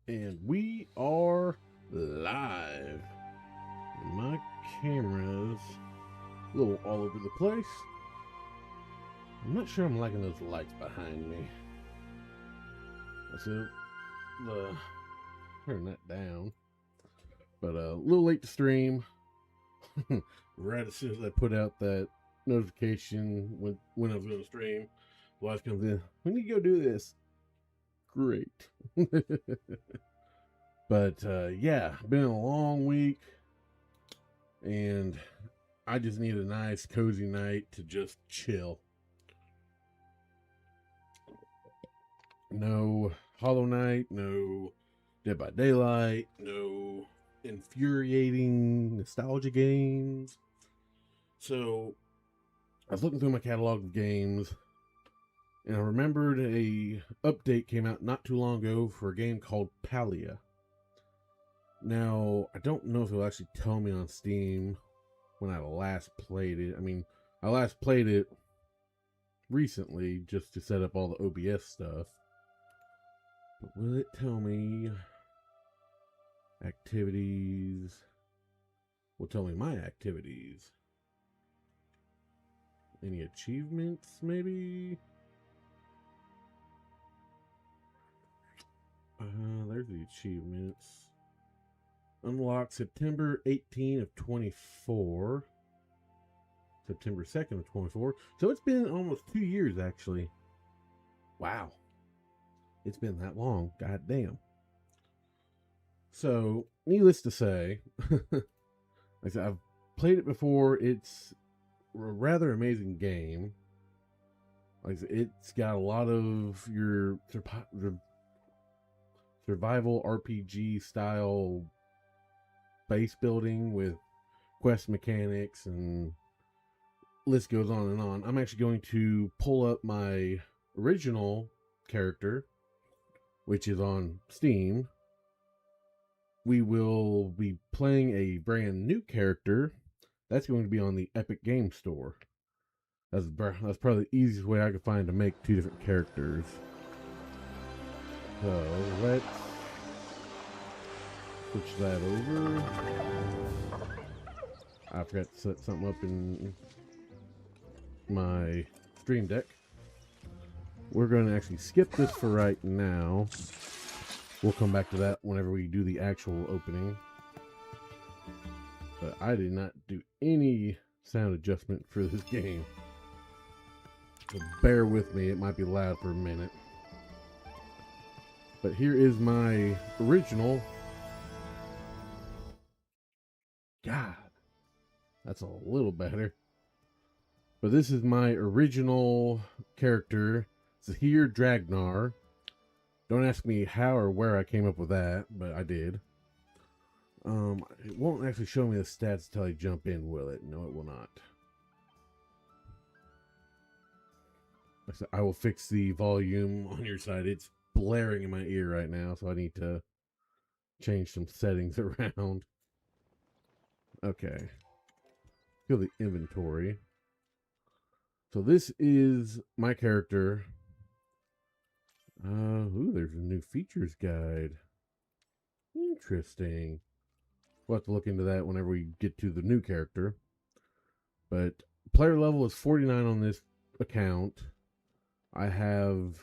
And we are live. My camera's a little all over the place. I'm not sure I'm liking those lights behind me. So, turn that down. But a little late to stream. Right as soon as I put out that notification when I was going to stream, wife comes in. We need to go do this. Great. But yeah, been a long week, and I just need a nice, cozy night to just chill. No Hollow Knight, no Dead by Daylight, no infuriating nostalgia games. So I was looking through my catalog of games, and I remembered a update came out not too long ago for a game called Palia. Now, I don't know if it'll actually tell me on Steam when I last played it. I mean, I last played it recently just to set up all the OBS stuff. But will it tell me activities? Will tell me my activities. Any achievements, maybe? There's the achievements. Unlocked September 18 of 24. September 2nd of 24. So it's been almost 2 years, actually. Wow. It's been that long. God damn. So, needless to say, like I said, I've played it before. It's a rather amazing game. Like I said, it's got a lot of your survival RPG style base building with quest mechanics, and list goes on and on. I'm actually going to pull up my original character, which is on Steam. We will be playing a brand new character that's going to be on the Epic Game Store. That's probably the easiest way I could find to make two different characters. So let's switch that over. I forgot to set something up in my Stream Deck. We're going to actually skip this for right now. We'll come back to that whenever we do the actual opening. But I did not do any sound adjustment for this game. So bear with me, it might be loud for a minute. But here is my original. God, that's a little better. But this is my original character, Zahir Dragnar. Don't ask me how or where I came up with that, but I did. It won't actually show me the stats until I jump in, will it? No, it will not. I will fix the volume on your side. It's blaring in my ear right now, so I need to change some settings around. Okay. Feel the inventory. So this is my character. Ooh, there's a new features guide. Interesting. We'll have to look into that whenever we get to the new character. But player level is 49 on this account. I have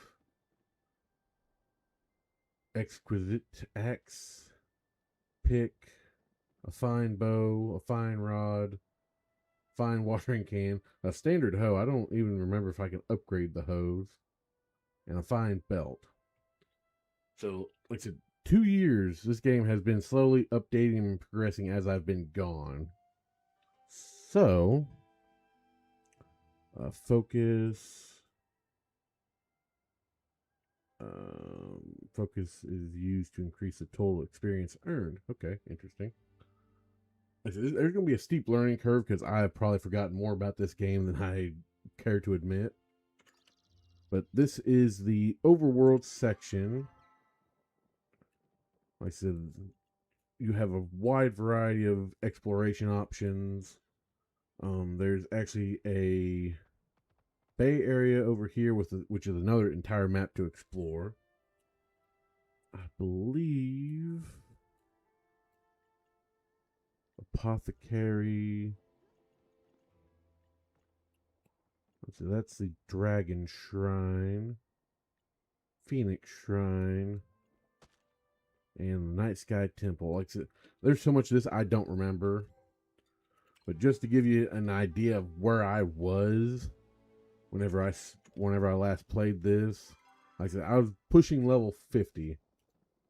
exquisite axe, pick, a fine bow, a fine rod, fine watering can, a standard hoe. I don't even remember if I can upgrade the hose, and a fine belt. So, like I said, 2 years, this game has been slowly updating and progressing as I've been gone. So, focus. Focus is used to increase the total experience earned. Okay, interesting. There's going to be a steep learning curve because I have probably forgotten more about this game than I care to admit. But this is the overworld section. Like I said, you have a wide variety of exploration options. There's actually a bay area over here which is another entire map to explore. I believe Apothecary. Let's see, that's the Dragon Shrine, Phoenix Shrine, and the Night Sky Temple. Like I said, there's so much of this I don't remember. But just to give you an idea of where I was whenever I last played this, like I said, I was pushing level 50.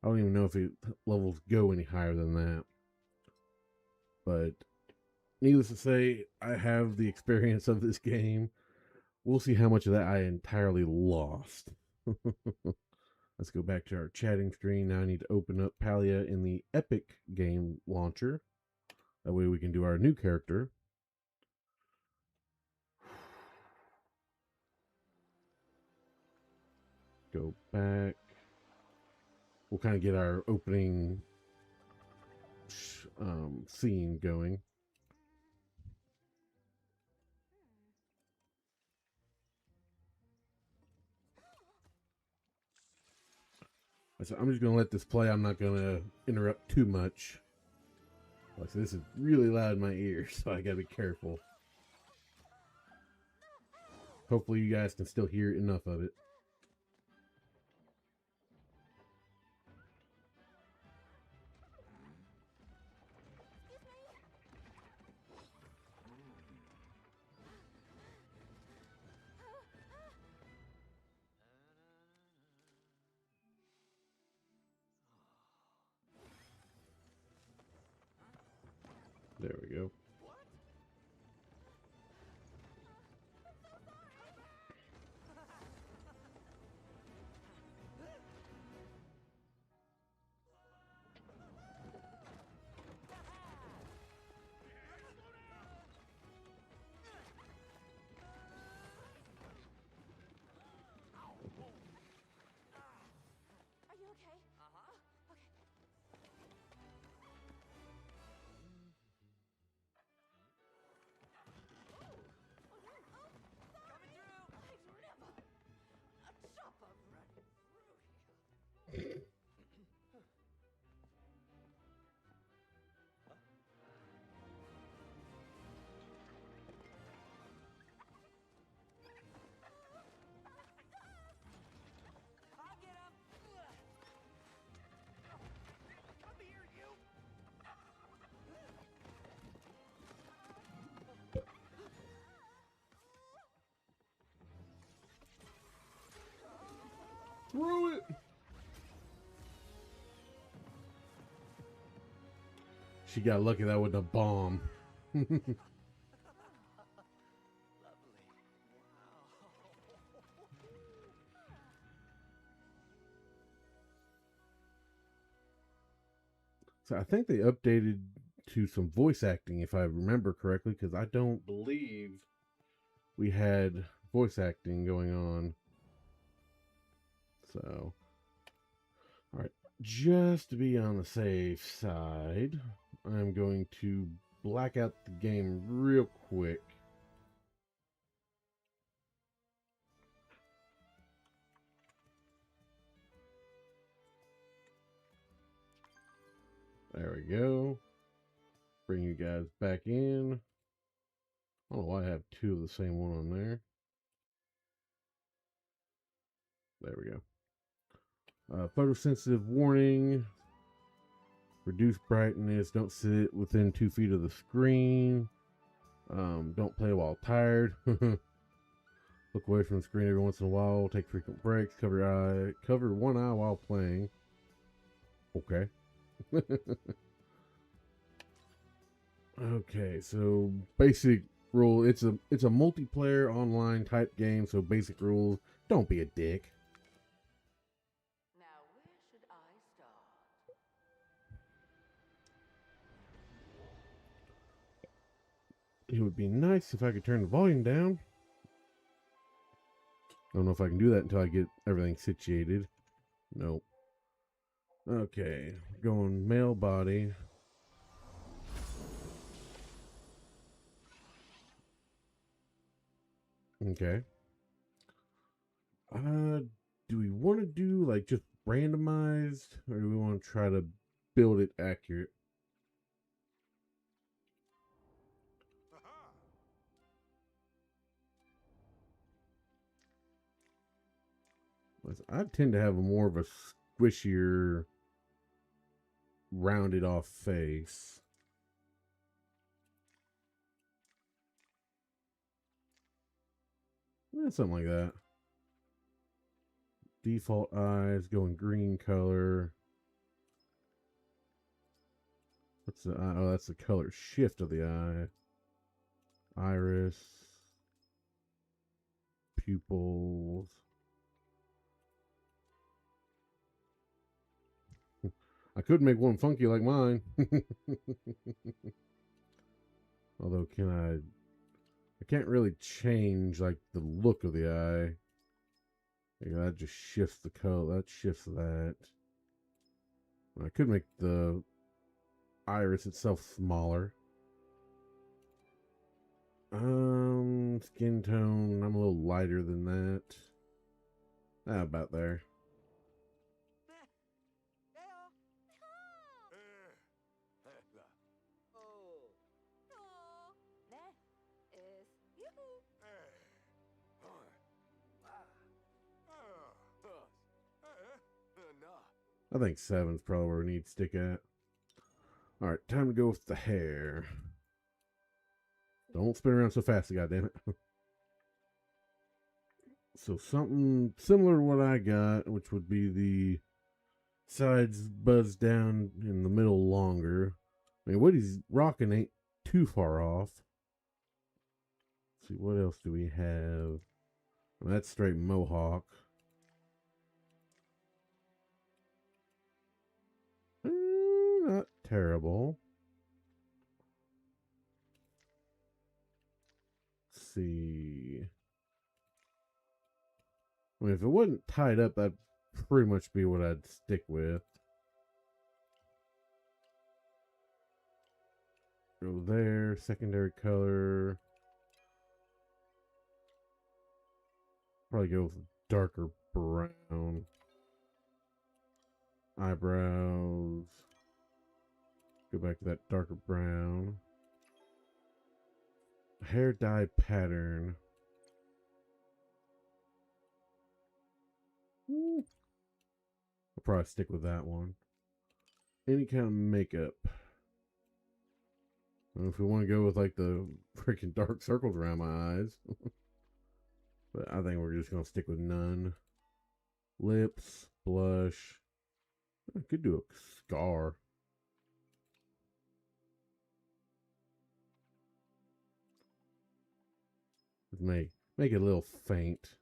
I don't even know if levels go any higher than that. But needless to say, I have the experience of this game. We'll see how much of that I entirely lost. Let's go back to our chatting screen. Now I need to open up Palia in the Epic game launcher. That way we can do our new character. Go back. We'll kind of get our opening scene going. So I'm just going to let this play. I'm not going to interrupt too much. Like, so this is really loud in my ears, so I got to be careful. Hopefully you guys can still hear enough of it. There we go. Throw it! She got lucky that wasn't a bomb. So I think they updated to some voice acting, if I remember correctly, because I don't believe we had voice acting going on. So, all right, just to be on the safe side, I'm going to black out the game real quick. There we go. Bring you guys back in. I don't know why I have two of the same one on there. There we go. Photosensitive warning. Reduce brightness. Don't sit within 2 feet of the screen. Don't play while tired. Look away from the screen every once in a while. Take frequent breaks. Cover one eye while playing. Okay. Okay, so basic rule. It's a multiplayer online type game. So basic rules. Don't be a dick. Now, where should I start? It would be nice if I could turn the volume down. I don't know if I can do that until I get everything situated. Nope. Okay, going male body. Okay. Do we want to do like just randomized, or do we want to try to build it accurate? I tend to have a more of a squishier, rounded off face. Something like that. Default eyes, going green color. What's the eye? Oh, that's the color shift of the eye. Iris. Pupils. I could make one funky like mine. Although, can I can't really change like the look of the eye. Yeah, that just shifts the color. That shifts that. I could make the iris itself smaller. Skin tone. I'm a little lighter than that. About there. I think 7's probably where we need to stick at. Alright, time to go with the hair. Don't spin around so fast, goddammit. So something similar to what I got, which would be the sides buzzed down in the middle longer. I mean, what he's rocking ain't too far off. Let's see, what else do we have? Well, that's straight mohawk. Not terrible. Let's see. I mean, if it wasn't tied up, that'd pretty much be what I'd stick with. Go there, secondary color. Probably go with darker brown. Eyebrows. Go back to that darker brown. Hair dye pattern. I'll probably stick with that one. Any kind of makeup. If we want to go with like the freaking dark circles around my eyes. But I think we're just going to stick with none. Lips, blush. I could do a scar. Make it a little faint.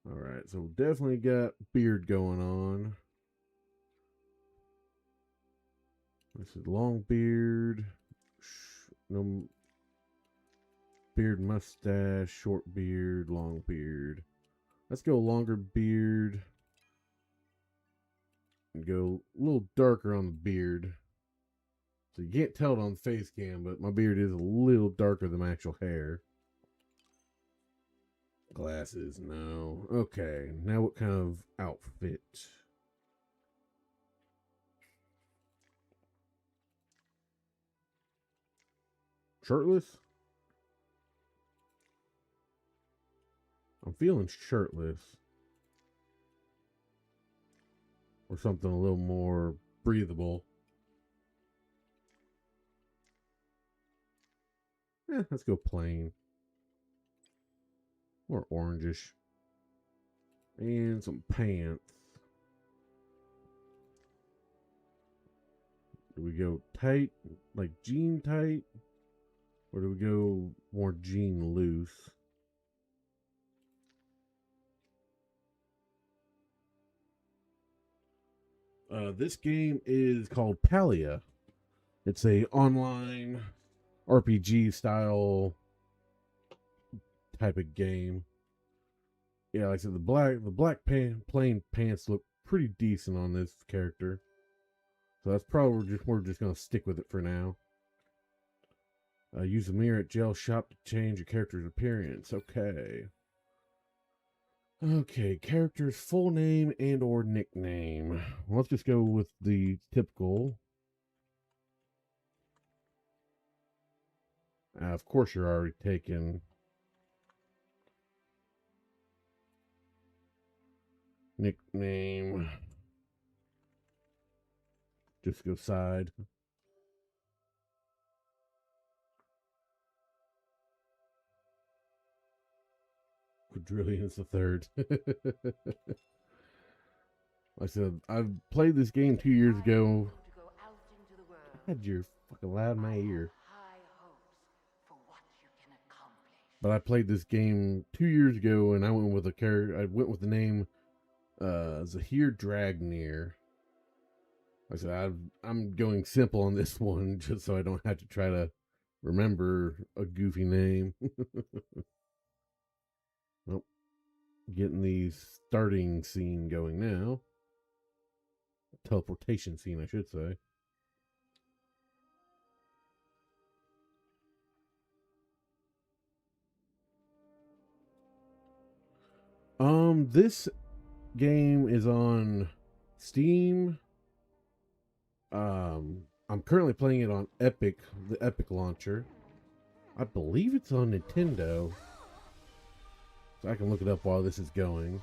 Alright, so definitely got beard going on. This is long beard. No beard, mustache, short beard, long beard. Let's go longer beard. And go a little darker on the beard. So you can't tell it on the face cam, but my beard is a little darker than my actual hair. Glasses, no. Okay, now what kind of outfit? Shirtless? I'm feeling shirtless. Or something a little more breathable. Let's go plain. More orangish. And some pants. Do we go tight, like jean tight? Or do we go more jean loose? This game is called Palia. It's a online RPG style type of game. Yeah, like I said, the plain pants look pretty decent on this character. So that's probably we're just gonna stick with it for now. Use the mirror at jail shop to change your character's appearance. Okay. Okay, character's full name and or nickname. Well, let's just go with the typical. Of course, you're already taken. Nickname. Just go side. Quadrillion's the third. Like I said, I've played this game 2 years ago. To go out into the world, God, you're fucking loud in my ear. high hopes for what you can accomplish. But I played this game 2 years ago, and I went with a character. I went with the name Zahir Dragnir. Like I said I'm going simple on this one, just so I don't have to try to remember a goofy name. Nope. Getting the starting scene going now. Teleportation scene, I should say. This game is on Steam. I'm currently playing it on Epic, the Epic launcher. I believe it's on Nintendo. So I can look it up while this is going.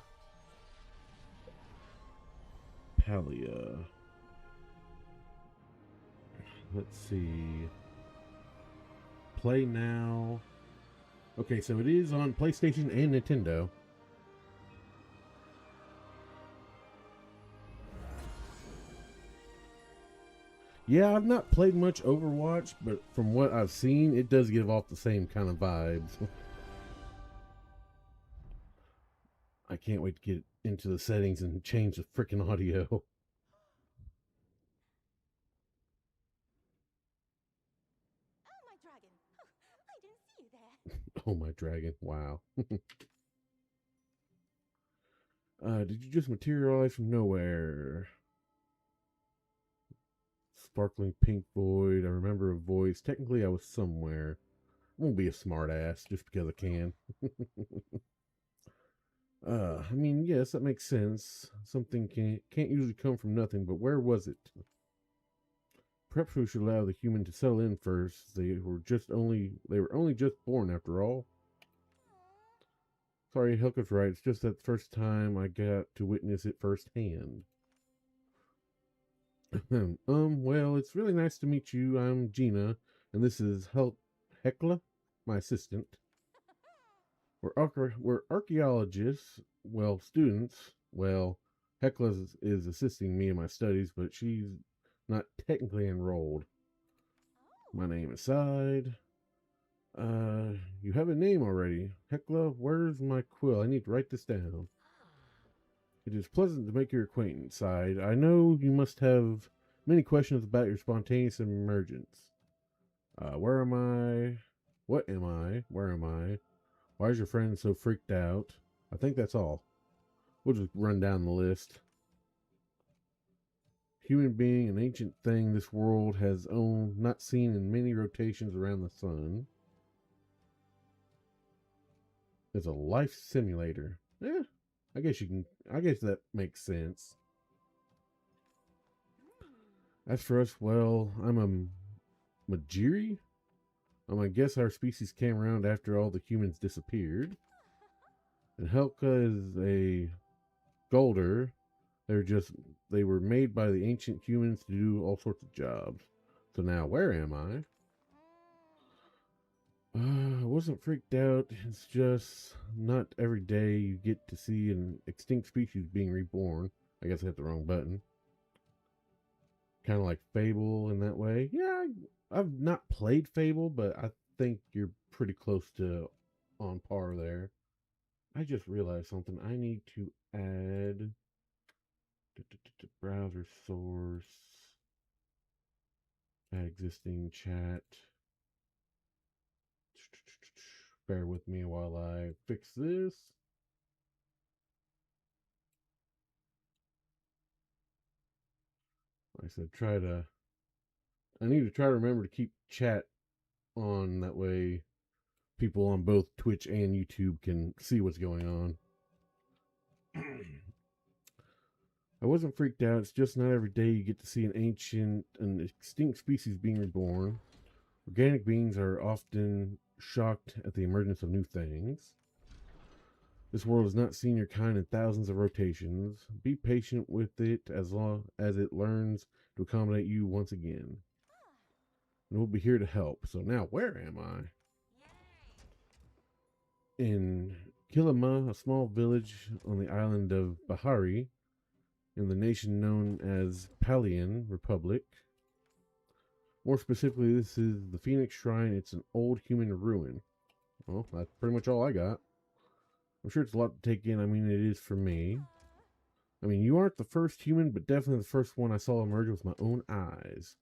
Palia. Let's see. Play now. Okay, so it is on PlayStation and Nintendo. Yeah, I've not played much Overwatch, but from what I've seen, it does give off the same kind of vibes. I can't wait to get into the settings and change the freaking audio. Oh, my dragon. I didn't see you there. Oh, my dragon. Wow. Did you just materialize from nowhere? Sparkling pink void. I remember a voice. Technically, I was somewhere. I won't be a smartass just because I can. I mean, yes, that makes sense. Something can't usually come from nothing, but where was it? Perhaps we should allow the human to settle in first. They were only just born after all. Sorry, Helka's right. It's just that the first time I got to witness it firsthand. Well, it's really nice to meet you. I'm Gina, and this is Hekla, my assistant. We're archaeologists, well, students. Well, Hekla is assisting me in my studies, but she's not technically enrolled. My name is Side. You have a name already. Hekla, where's my quill? I need to write this down. It is pleasant to make your acquaintance, Side. I know you must have many questions about your spontaneous emergence. Where am I? What am I? Where am I? Why is your friend so freaked out? I think that's all. We'll just run down the list. Human being, an ancient thing this world has owned, not seen in many rotations around the sun. There's a life simulator. Yeah, I guess that makes sense. As for us, well, I'm a Majiri. I guess our species came around after all the humans disappeared. And Helka is a Golder. They were made by the ancient humans to do all sorts of jobs. So now where am I? I wasn't freaked out. It's just not every day you get to see an extinct species being reborn. I guess I hit the wrong button. Kind of like Fable in that way. Yeah, I've not played Fable, but I think you're pretty close to on par there. I just realized something. I need to add browser source, add existing chat. Bear with me while I fix this. Like I said, I need to try to remember to keep chat on. That way people on both Twitch and YouTube can see what's going on. I wasn't freaked out. It's just not every day you get to see an ancient and extinct species being reborn. Organic beings are often shocked at the emergence of new things. This world has not seen your kind in thousands of rotations. Be patient with it as long as it learns to accommodate you once again. And we'll be here to help. So now, where am I? In Kilima, a small village on the island of Bahari, in the nation known as Palian Republic. More specifically, this is the Phoenix Shrine. It's an old human ruin. Well, that's pretty much all I got. I'm sure it's a lot to take in. I mean, it is for me. I mean, you aren't the first human, but definitely the first one I saw emerge with my own eyes.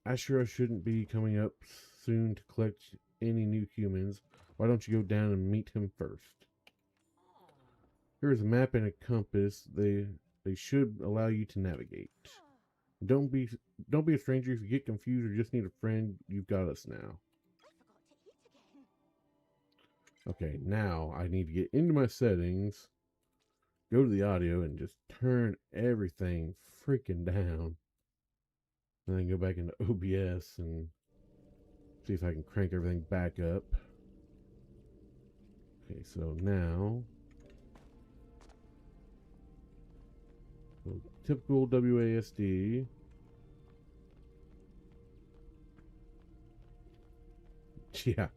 Ashura shouldn't be coming up soon to collect any new humans. Why don't you go down and meet him first? Here is a map and a compass. They should allow you to navigate. Don't be a stranger. If you get confused or just need a friend, you've got us now. Okay, now I need to get into my settings, go to the audio, and just turn everything freaking down. And then go back into OBS and see if I can crank everything back up. Okay, so now, typical WASD. Yeah.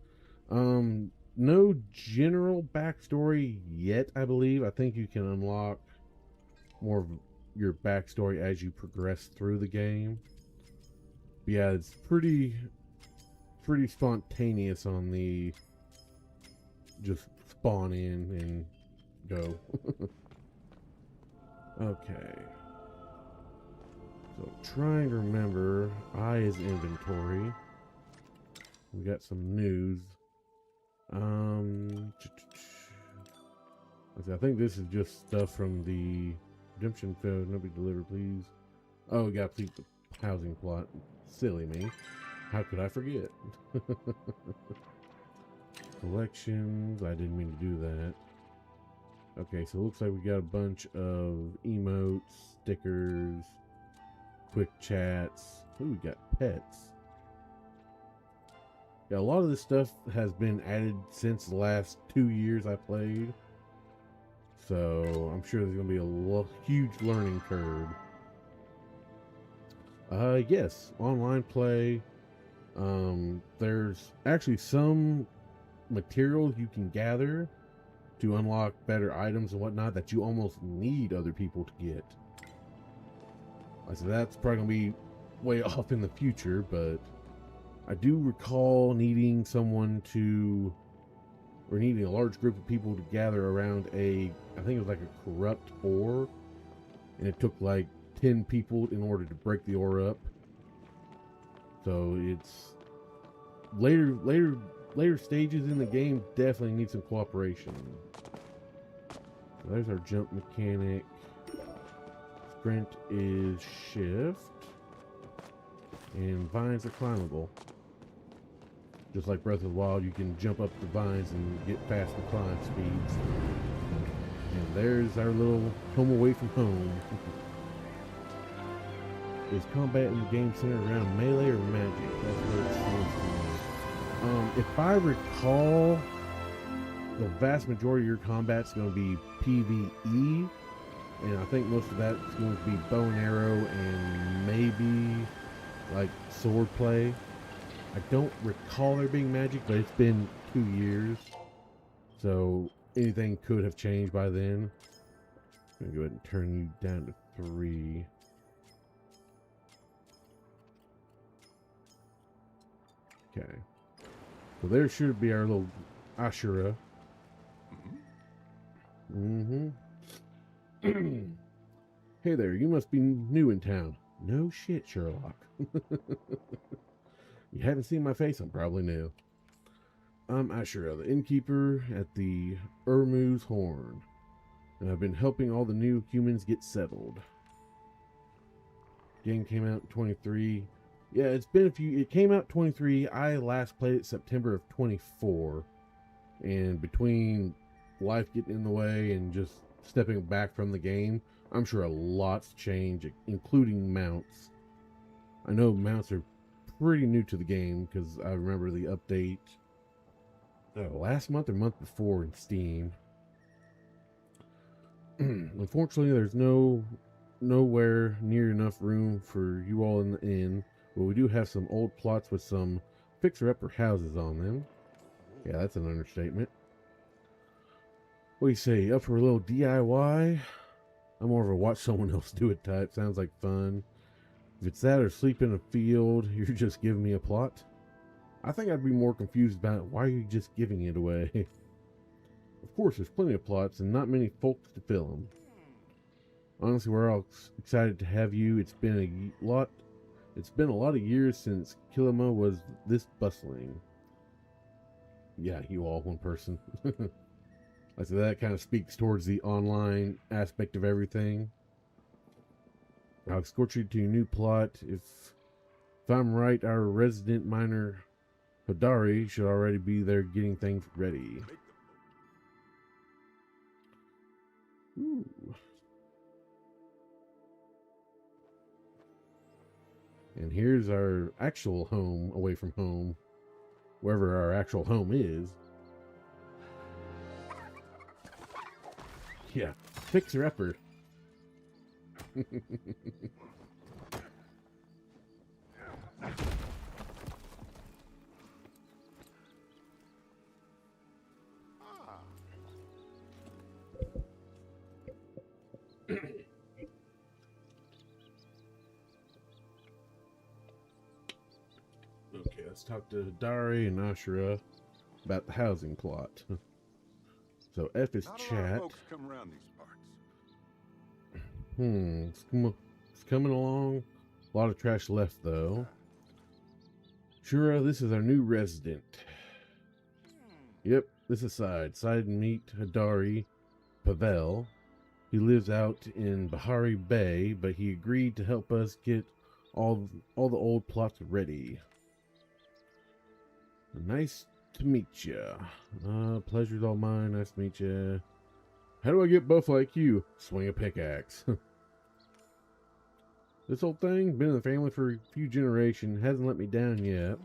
No general backstory yet, I believe. I think you can unlock more of your backstory as you progress through the game. But yeah, it's pretty spontaneous on the just spawn in and go. Okay. So trying to remember, I is inventory. We got some news. I think this is just stuff from the redemption failed. Nobody delivered, please. Oh, we got to complete the housing plot. Silly me. How could I forget? Collections. I didn't mean to do that. Okay, so it looks like we got a bunch of emotes, stickers, quick chats. Ooh, we got pets. Yeah, a lot of this stuff has been added since the last 2 years I played. So I'm sure there's going to be a huge learning curve. Yes, online play. There's actually some materials you can gather to unlock better items and whatnot that you almost need other people to get. So that's probably going to be way off in the future, but I do recall needing someone to, or needing a large group of people to gather around I think it was like a corrupt ore, and it took like 10 people in order to break the ore up. So it's later stages in the game definitely need some cooperation. So there's our jump mechanic. Sprint is shift, and vines are climbable. Just like Breath of the Wild, you can jump up the vines and get faster climb speeds. And there's our little home away from home. Is combat in the game centered around melee or magic? That's what it seems to me. If I recall, the vast majority of your combat's going to be PvE. And I think most of that's going to be bow and arrow and maybe like sword play. I don't recall there being magic, but it's been 2 years. So anything could have changed by then. I'm going to go ahead and turn you down to 3. Okay. So there should be our little Ashura. Mm-hmm. Hey there, you must be new in town. No shit, Sherlock. You haven't seen my face, I'm probably new. I'm Ashura, the innkeeper at the Urmu's Horn, and I've been helping all the new humans get settled. Game came out in 23. Yeah, it's been a few. It came out 23. I last played it September of 24, and between life getting in the way and just stepping back from the game, I'm sure a lot's changed, including mounts. I know mounts are pretty new to the game because I remember the update last month or month before in Steam. Unfortunately, there's nowhere near enough room for you all in the inn, but we do have some old plots with some fixer-upper houses on them. Yeah, that's an understatement. What do you say? Up for a little DIY? I'm more of a watch someone else do it type. Sounds like fun. If it's that or sleep in a field, you're just giving me a plot. I think I'd be more confused about why are you just giving it away. Of course, there's plenty of plots and not many folks to fill them. Honestly, we're all excited to have you. It's been a lot of years since Kilima was this bustling. Yeah, you all, one person. I said that kind of speaks towards the online aspect of everything. I'll escort you to your new plot. If I'm right, our resident miner Hodari should already be there getting things ready. Ooh. And here's our actual home away from home. Wherever our actual home is. Yeah, fixer-upper. Okay, let's talk to Dari and Ashura about the housing plot. So F is Not a lot chat. of folks come around these parts. It's coming along. A lot of trash left though. Shura, this is our new resident. Yep, this is Side and meet Hadari Pavel. He lives out in Bahari Bay, but he agreed to help us get all the old plots ready. Nice to meet ya. Pleasure's all mine. Nice to meet ya. How do I get buff like you? Swing a pickaxe. This old thing, been in the family for a few generations, hasn't let me down yet.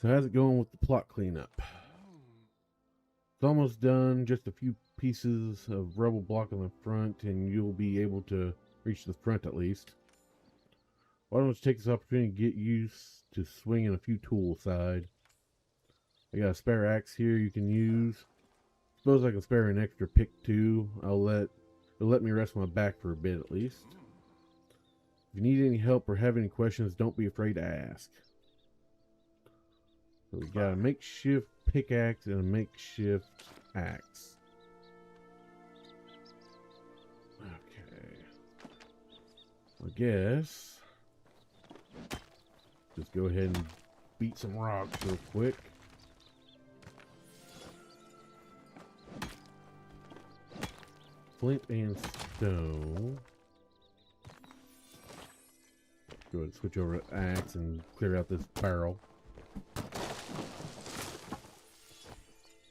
So how's it going with the plot cleanup? It's almost done. Just a few pieces of rubble blocking the front, and you'll be able to reach the front at least. Why don't you take this opportunity to get used to swinging a few tools aside? I got a spare axe here you can use. Suppose I can spare an extra pick too. It'll let me rest my back for a bit at least. If you need any help or have any questions, don't be afraid to ask. So we got a makeshift pickaxe and a makeshift axe. Okay. I guess just go ahead and beat some rocks real quick. Flint and stone. Go ahead and switch over to axe and clear out this barrel.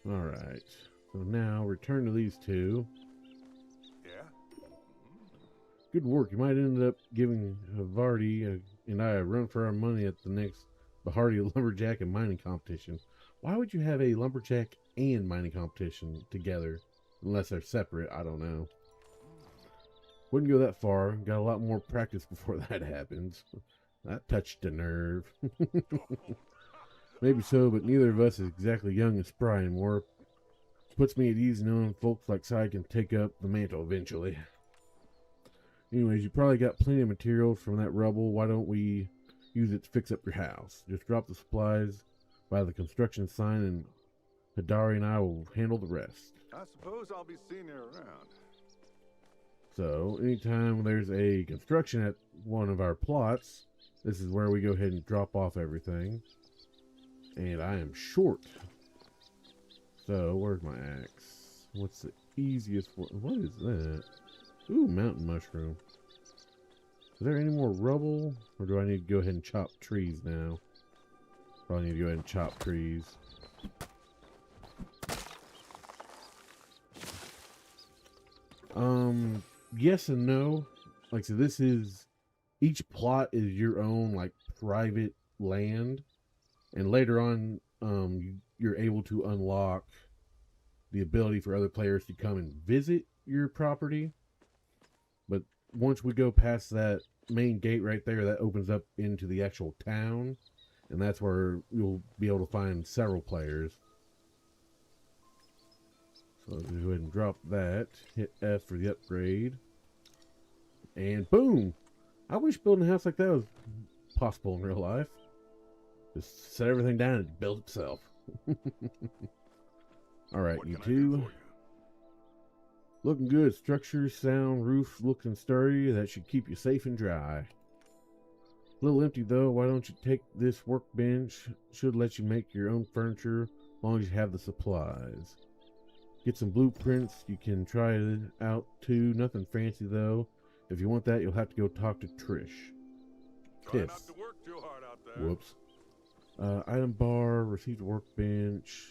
Alright. So now return to these two. Yeah? Good work. You might end up giving Havarti and I a run for our money at the next Bahari Lumberjack and Mining Competition. Why would you have a Lumberjack and Mining Competition together? Unless they're separate, I don't know. Wouldn't go that far. Got a lot more practice before that happens. That touched a nerve. Maybe so, but neither of us is exactly young and spry anymore. Puts me at ease knowing folks like Sai can take up the mantle eventually. Anyways, you probably got plenty of material from that rubble. Why don't we use it to fix up your house? Just drop the supplies by the construction sign and Hadari and I will handle the rest. I suppose I'll be seeing you around. So, anytime there's a construction at one of our plots, this is where we go ahead and drop off everything. And I am short. So, where's my axe? What's the easiest one? What is that? Ooh, mountain mushroom. Is there any more rubble? Or do I need to go ahead and chop trees now? Probably need to go ahead and chop trees. yes and no. Like, so this is, each plot is your own, like, private land. And later on, you're able to unlock the ability for other players to come and visit your property. But once we go past that main gate right there, that opens up into the actual town. And that's where you'll be able to find several players. So let's go ahead and drop that. Hit F for the upgrade. And boom! I wish building a house like that was possible in real life. Just set everything down and build itself. Alright, What you can I do two. for you? Looking good. Structure, sound, roof looking sturdy. That should keep you safe and dry. A little empty though. Why don't you take this workbench? Should let you make your own furniture as long as you have the supplies. Get some blueprints. You can try it out too. Nothing fancy though. If you want that, you'll have to go talk to Trish. Try Piss. not to work too hard out there. Whoops. Item bar, received workbench.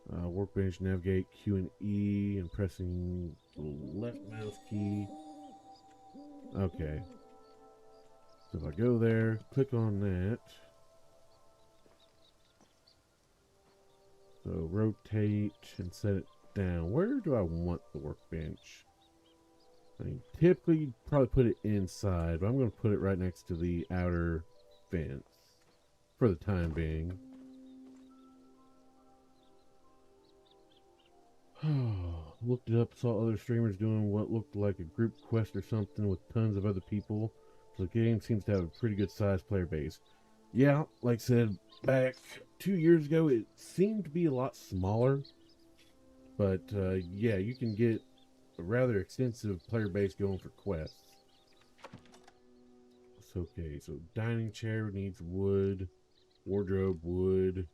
Workbench, navigate Q and E, and pressing the left mouse key. Okay. So if I go there, click on that. So rotate and set it down. Where do I want the workbench? I mean, typically you'd probably put it inside, but I'm going to put it right next to the outer fence for the time being. Looked it up, saw other streamers doing what looked like a group quest or something with tons of other people. So the game seems to have a pretty good sized player base. Yeah, like I said, back 2 years ago, it seemed to be a lot smaller. But yeah, you can get a rather extensive player base going for quests. It's okay, so dining chair needs wood, wardrobe, wood,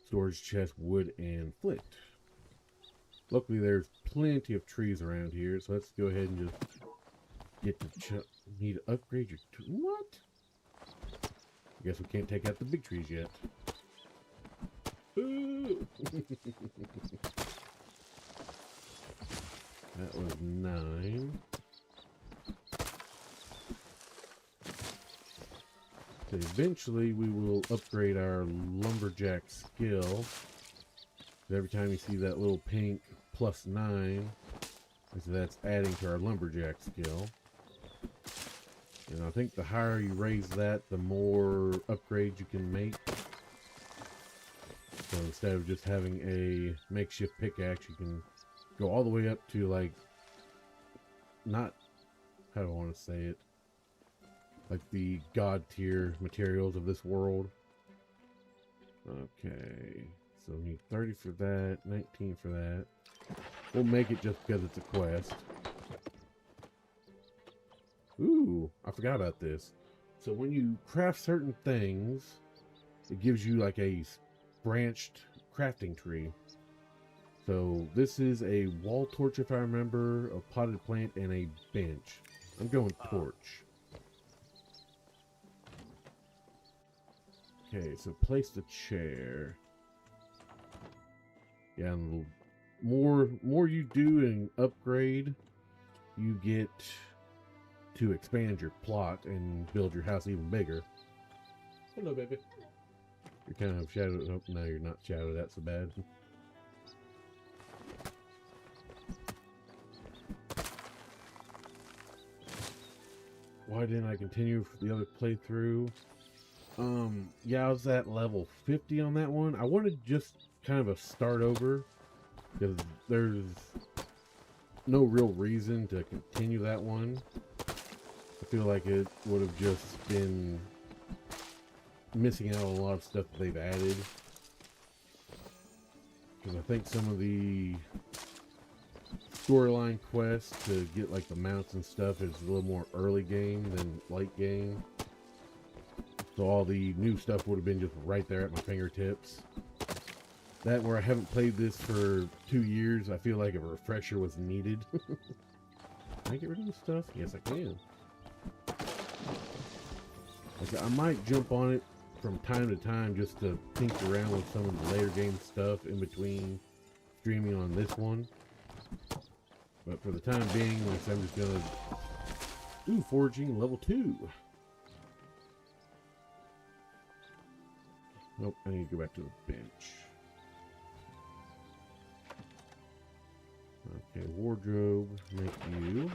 storage chest, wood, and flint. Luckily, there's plenty of trees around here, so let's go ahead and just get to need to upgrade your what? I guess we can't take out the big trees yet. Ooh. That was 9. So eventually, we will upgrade our lumberjack skill. Every time you see that little pink +9, so that's adding to our lumberjack skill. And I think the higher you raise that, the more upgrades you can make. So instead of just having a makeshift pickaxe, you can go all the way up to, like, not, how do I want to say it? Like the god tier materials of this world. Okay. So we need 30 for that, 19 for that. We'll make it just because it's a quest. Ooh, I forgot about this. So when you craft certain things, it gives you like a branched crafting tree. So this is a wall torch, if I remember, a potted plant, and a bench. I'm going torch. Okay, so place the chair. Yeah, and the more you do and upgrade, you get to expand your plot and build your house even bigger. Hello, baby. You're kind of shadowed. Oh, no, you're not shadowed. That's so bad. Why didn't I continue for the other playthrough? Yeah, I was at level 50 on that one. I wanted just kind of a start over because there's no real reason to continue that one. I feel like it would have just been missing out on a lot of stuff that they've added. Because I think some of the storyline quests to get like the mounts and stuff is a little more early game than late game. So all the new stuff would have been just right there at my fingertips. That where I haven't played this for 2 years, I feel like a refresher was needed. Can I get rid of this stuff? Yes, I can. Like, I might jump on it from time to time just to tinker around with some of the later game stuff in between streaming on this one. But for the time being, like I said, I'm just gonna do foraging level 2. Nope, I need to go back to the bench. Okay, wardrobe, make you.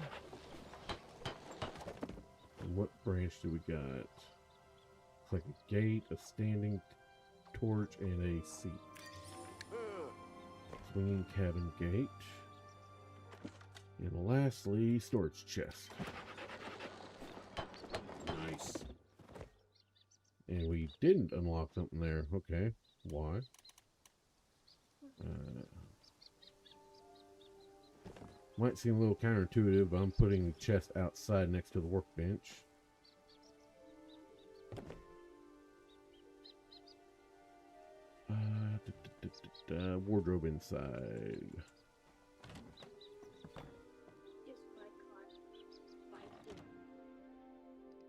And what branch do we got? Looks like a gate, a standing torch, and a seat. Swinging cabin gate. And lastly, storage chest. Nice. And we didn't unlock something there. Okay. Why? Might seem a little counterintuitive, but I'm putting the chest outside next to the workbench. Wardrobe inside.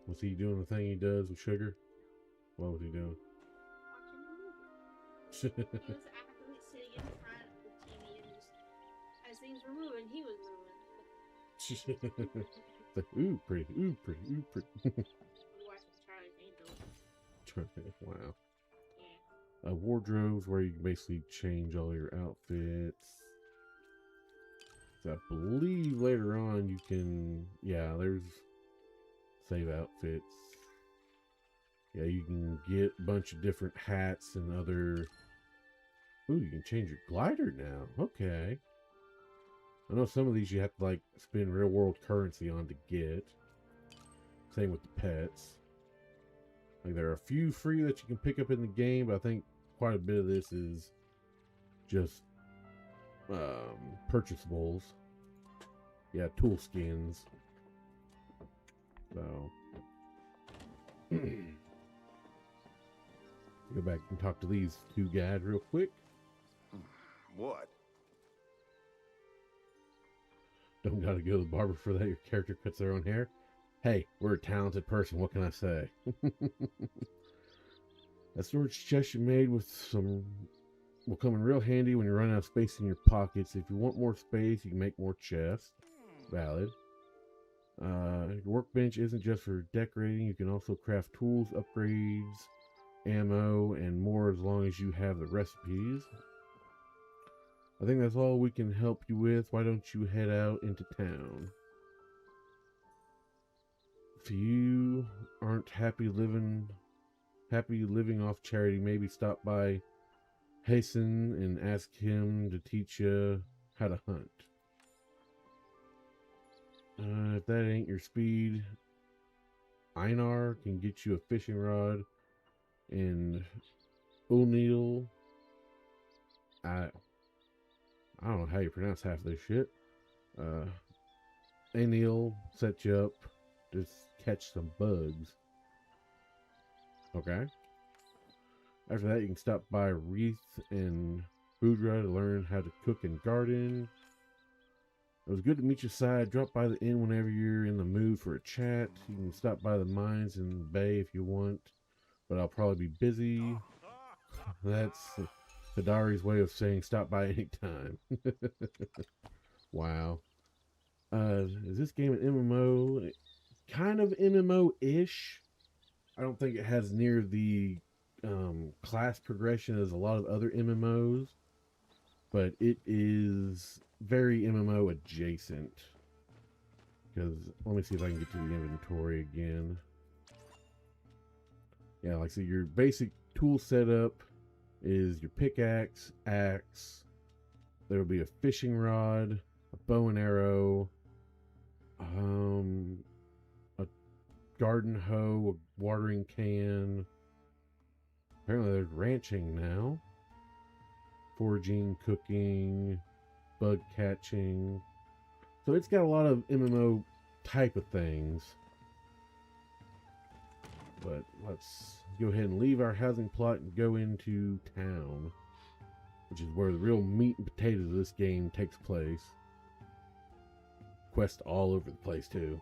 Was he doing the thing he does with sugar? What was he doing? Watching a movie. He was actively sitting in front of the TV and just, as things were moving, he was moving. It's like, ooh, pretty, ooh, pretty, ooh, pretty. Watching Charlie's Angels. Wow. Yeah. Wardrobes where you can basically change all your outfits. So I believe later on you can, yeah, there's save outfits. Yeah, you can get a bunch of different hats and other. Ooh, you can change your glider now. Okay. I know some of these you have to like spend real world currency on to get. Same with the pets. Like there are a few free that you can pick up in the game, but I think quite a bit of this is just purchasables. Yeah, tool skins. So go back and talk to these two guys real quick. What? Don't gotta go to the barber for that. Your character cuts their own hair. Hey, we're a talented person. What can I say? That storage chest you made with some will come in real handy when you run out of space in your pockets. If you want more space, you can make more chests. Valid. Your workbench isn't just for decorating. You can also craft tools, upgrades, ammo, and more as long as you have the recipes. I think that's all we can help you with. Why don't you head out into town? If you aren't happy living off charity, maybe stop by Hasten and ask him to teach you how to hunt. If that ain't your speed, Einar can get you a fishing rod, and O'Neill, I don't know how you pronounce half of this shit. O'Neill set you up to catch some bugs. Okay. After that, you can stop by Wreath and Boudra to learn how to cook and garden. It was good to meet your side. Drop by the inn whenever you're in the mood for a chat. You can stop by the mines in the bay if you want, but I'll probably be busy. That's Hidari's way of saying stop by anytime. Wow. Is this game an MMO? Kind of MMO-ish. I don't think it has near the class progression as a lot of other MMOs, but it is very MMO adjacent. Because let me see if I can get to the inventory again. Yeah, like I said, your basic tool setup is your pickaxe, axe. There will be a fishing rod, a bow and arrow, a garden hoe, a watering can. Apparently there's ranching now. Foraging, cooking, bug catching. So it's got a lot of MMO type of things. But let's go ahead and leave our housing plot and go into town, which is where the real meat and potatoes of this game takes place. Quests all over the place too.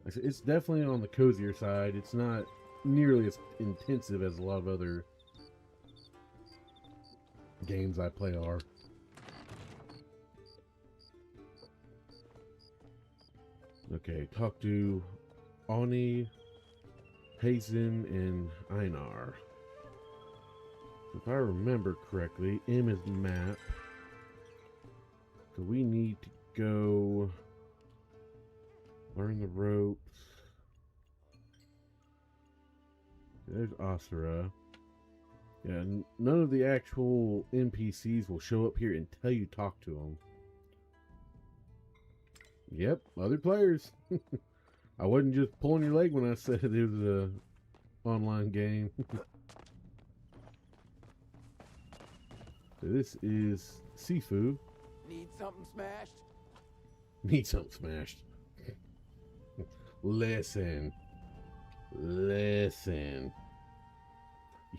Like I It's definitely on the cozier side. It's not nearly as intensive as a lot of other games I play are. Okay, talk to Ani, Hazen, and Einar. If I remember correctly, M is map. So we need to go learn the ropes. There's Asura. Yeah, none of the actual NPCs will show up here until you talk to them. Yep, other players. I wasn't just pulling your leg when I said it was a online game. So this is Sifu. Need something smashed? Need something smashed. Listen.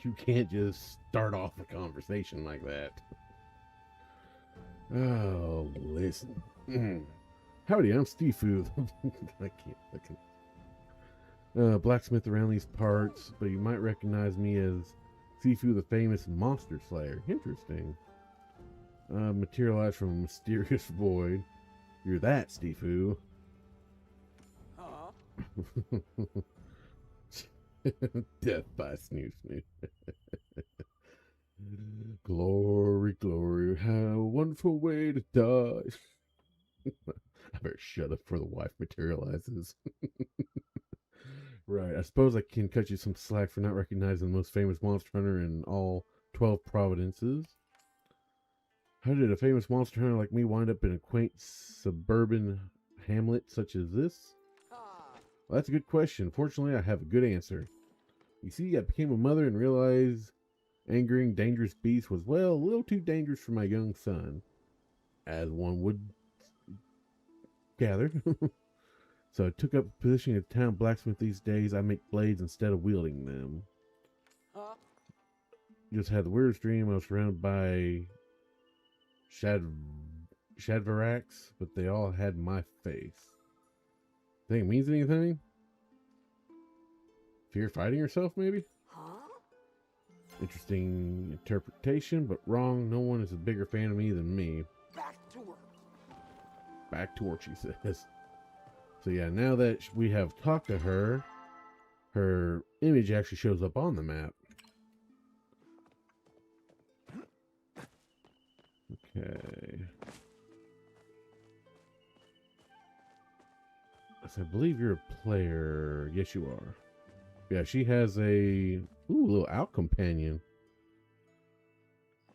You can't just start off a conversation like that. Oh, listen. Howdy, I'm Sifu. I can't. Blacksmith around these parts, but you might recognize me as Sifu, the famous monster slayer. Interesting. Materialized from a mysterious void. You're that, Sifu. Huh? Death by snoo snoo. Glory, glory, how wonderful way to die. I better shut up before the wife materializes. Right, I suppose I can cut you some slack for not recognizing the most famous monster hunter in all 12 provinces. How did a famous monster hunter like me wind up in a quaint suburban hamlet such as this? Well, that's a good question. Fortunately, I have a good answer. You see, I became a mother and realized angering dangerous beasts was, well, a little too dangerous for my young son. As one would gather. So I took up a position at town blacksmith these days. I make blades instead of wielding them. Huh? Just had the weirdest dream. I was surrounded by Shadvaraks, but they all had my face. Think it means anything? Fear fighting yourself, maybe? Huh? Interesting interpretation, but wrong. No one is a bigger fan of me than me. Back to work. Back to work, she says. So yeah, now that we have talked to her, her image actually shows up on the map. Okay. So I believe you're a player. Yes, you are. Yeah, she has a little out companion.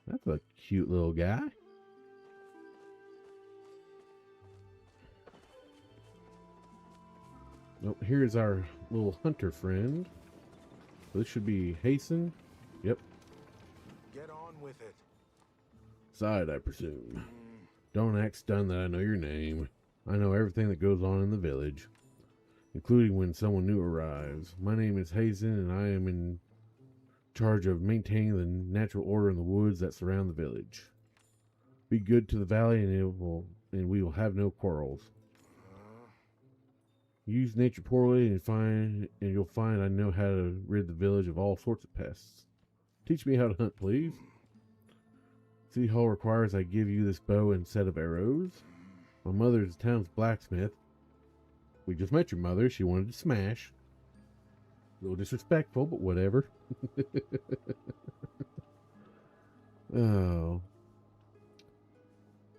That's a cute little guy. Oh, here's our little hunter friend. This should be Hasten. Yep. Get on with it. Side, I presume. Don't act stunned that I know your name. I know everything that goes on in the village, including when someone new arrives. My name is Hazen, and I am in charge of maintaining the natural order in the woods that surround the village. Be good to the valley, and we will have no quarrels. Use nature poorly, and you'll find I know how to rid the village of all sorts of pests. Teach me how to hunt, please. City Hall requires I give you this bow and set of arrows. My mother is the town's blacksmith. We just met your mother. She wanted to smash. A little disrespectful, but whatever. Oh.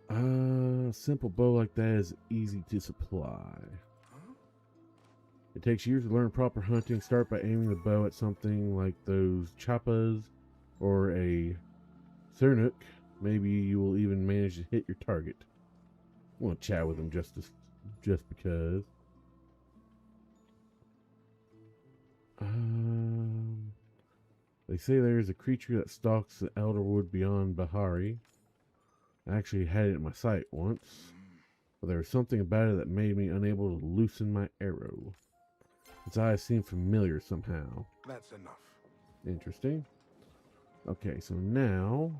A simple bow like that is easy to supply. It takes years to learn proper hunting. Start by aiming the bow at something like those chappas or a Cernuk. Maybe you will even manage to hit your target. I want to chat with him just because. They say there is a creature that stalks the Elderwood beyond Bahari. I actually had it in my sight once, but there was something about it that made me unable to loosen my arrow. Its eyes seem familiar somehow. That's enough. Interesting. Okay, so now,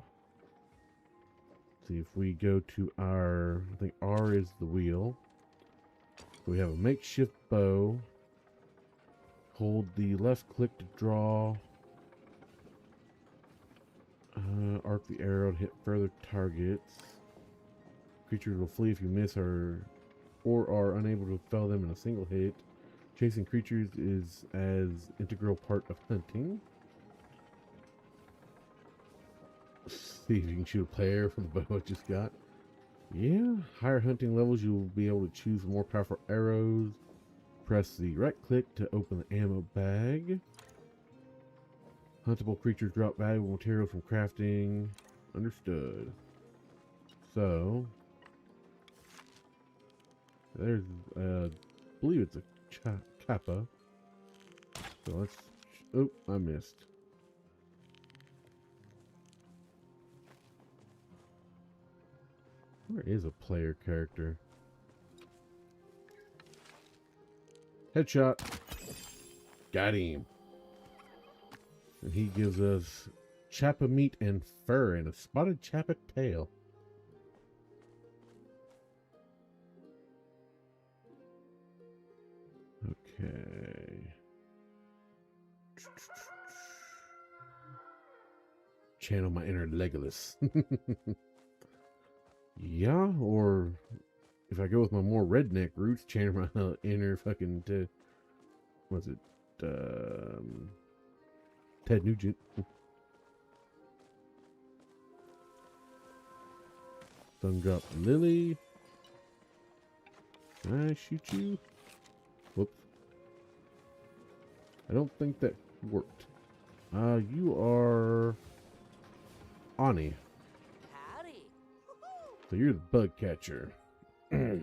see if we go to our, I think R is the wheel. So we have a makeshift bow, Hold the left click to draw. Arc the arrow to hit further targets. Creatures will flee if you miss or are unable to fell them in a single hit. Chasing creatures is as integral part of hunting. See if you can shoot a player from the bow I just got. Yeah, higher hunting levels you will be able to choose more powerful arrows. Press the right click to open the ammo bag. Huntable creatures drop valuable material from crafting. Understood. So, there's, I believe it's a kappa. So let's, oh, I missed. Where is a player character? Headshot. Got him. And he gives us chappa meat and fur and a spotted chappa tail. Okay. Channel my inner Legolas. Yeah, or if I go with my more redneck roots, channel my inner fucking what's it? Ted Nugent. Sundrop Lily. Can I shoot you? Whoops. I don't think that worked. You are Ani. Howdy. So you're the bug catcher. Let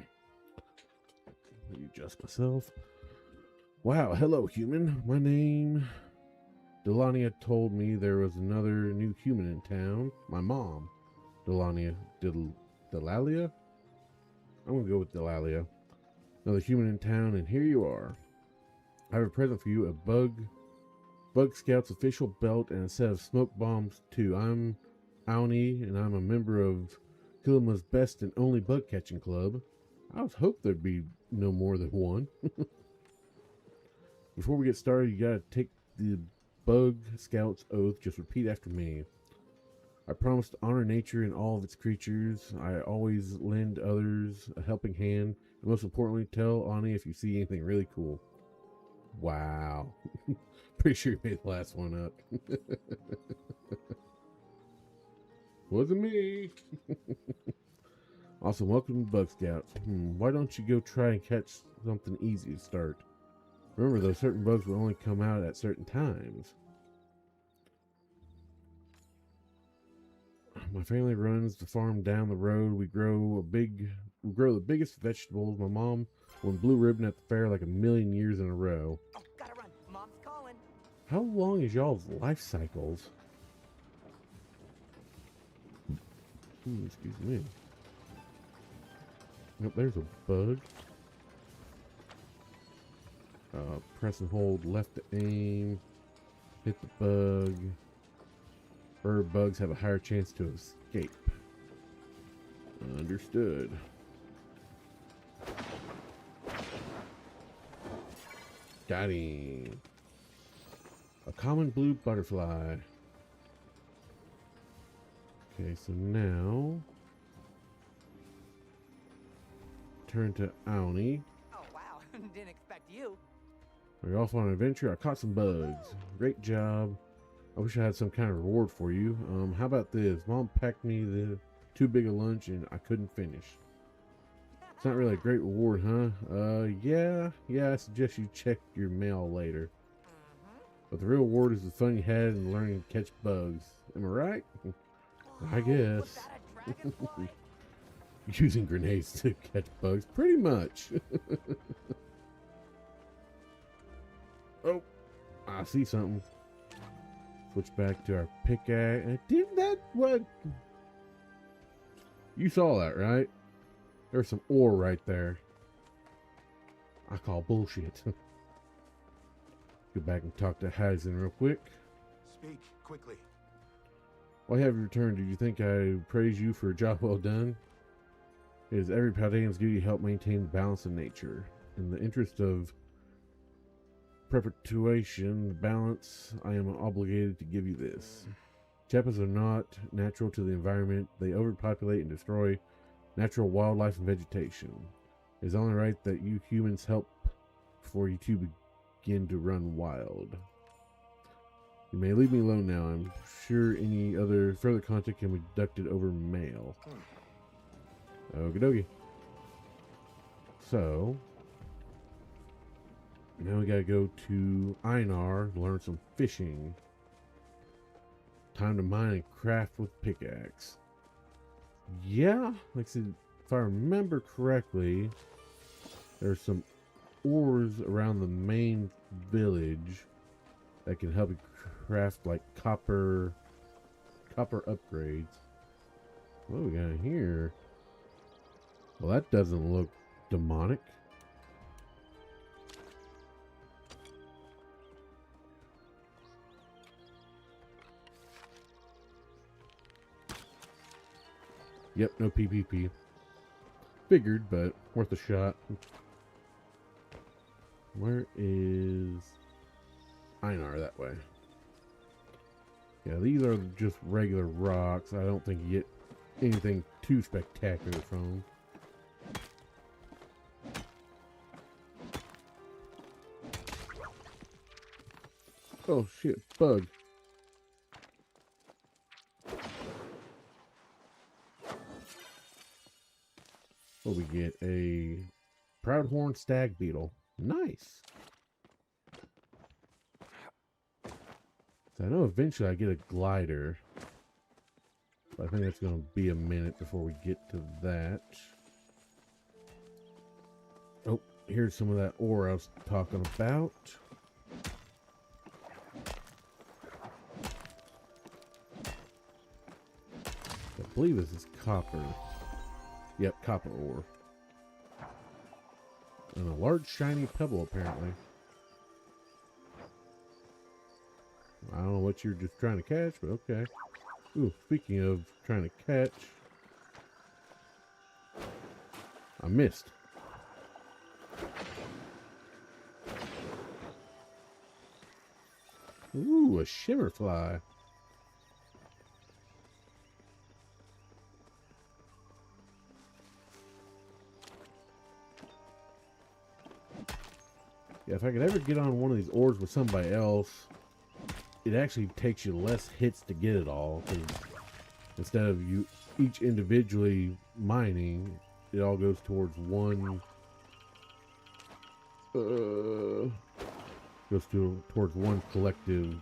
me adjust myself. Wow, hello human. My name... Delania told me there was another new human in town. My mom. Delalia? I'm gonna go with Delalia. Another human in town, and here you are. I have a present for you, a Bug Scout's official belt and a set of smoke bombs too. I'm Auni, and I'm a member of Kilima's best and only bug catching club. I was hoped there'd be no more than one. Before we get started, you gotta take the Bug Scout's oath. Just repeat after me. I promise to honor nature and all of its creatures. I always lend others a helping hand. And most importantly, tell Ani if you see anything really cool. Wow. Pretty sure you made the last one up. Wasn't me. Awesome. Welcome to Bug Scouts. Why don't you go try and catch something easy to start? Remember, those certain bugs will only come out at certain times. My family runs the farm down the road. We grow the biggest vegetables. My mom won blue ribbon at the fair like 1,000,000 years in a row. Oh, gotta run. Mom's calling. How long is y'all's life cycles? Excuse me. Nope, there's a bug. Press and hold left to aim. Hit the bug. Bird bugs have a higher chance to escape. Understood. Got him. A common blue butterfly. Okay, so now turn to Auni. Oh, wow. Didn't expect you. We're off on an adventure. I caught some bugs. Great job. I wish I had some kind of reward for you. How about this? Mom packed me the too big a lunch and I couldn't finish. It's not really a great reward, huh? Yeah, I suggest you check your mail later. But the real reward is the fun you had in learning to catch bugs. Am I right? I guess. Was that a dragonfly? Using grenades to catch bugs, pretty much. Oh, I see something. Switch back to our pickaxe. Didn't that what? You saw that, right? There's some ore right there. I call bullshit. Go back and talk to Heisen real quick. Speak quickly. Why have you returned? Did you think I praise you for a job well done? It is every Paldean's duty to help maintain the balance of nature. In the interest of perpetuation, balance, I am obligated to give you this. Cheppas are not natural to the environment. They overpopulate and destroy natural wildlife and vegetation. It is only right that you humans help before you two begin to run wild. You may leave me alone now. I'm sure any other further contact can be conducted over mail. Okie dokie. So, now we gotta go to Einar, learn some fishing. Time to mine and craft with pickaxe. Yeah, like I said, if I remember correctly, there's some ores around the main village that can help you craft like copper upgrades. What do we got here? Well, that doesn't look demonic. Yep, no PvP. Figured, but worth a shot. Where is Einar? That way. Yeah, these are just regular rocks. I don't think you get anything too spectacular from them. Oh shit, bug. What we get? A proudhorn stag beetle. Nice. So I know eventually I get a glider. But I think that's going to be a minute before we get to that. Oh, here's some of that ore I was talking about. I believe this is copper. Yep, copper ore. And a large shiny pebble, apparently. I don't know what you're just trying to catch, but okay. Ooh, speaking of trying to catch. I missed. Ooh, a shimmerfly. Yeah, if I could ever get on one of these ores with somebody else, it actually takes you less hits to get it all. Because instead of you each individually mining, it all goes towards one. Towards one collective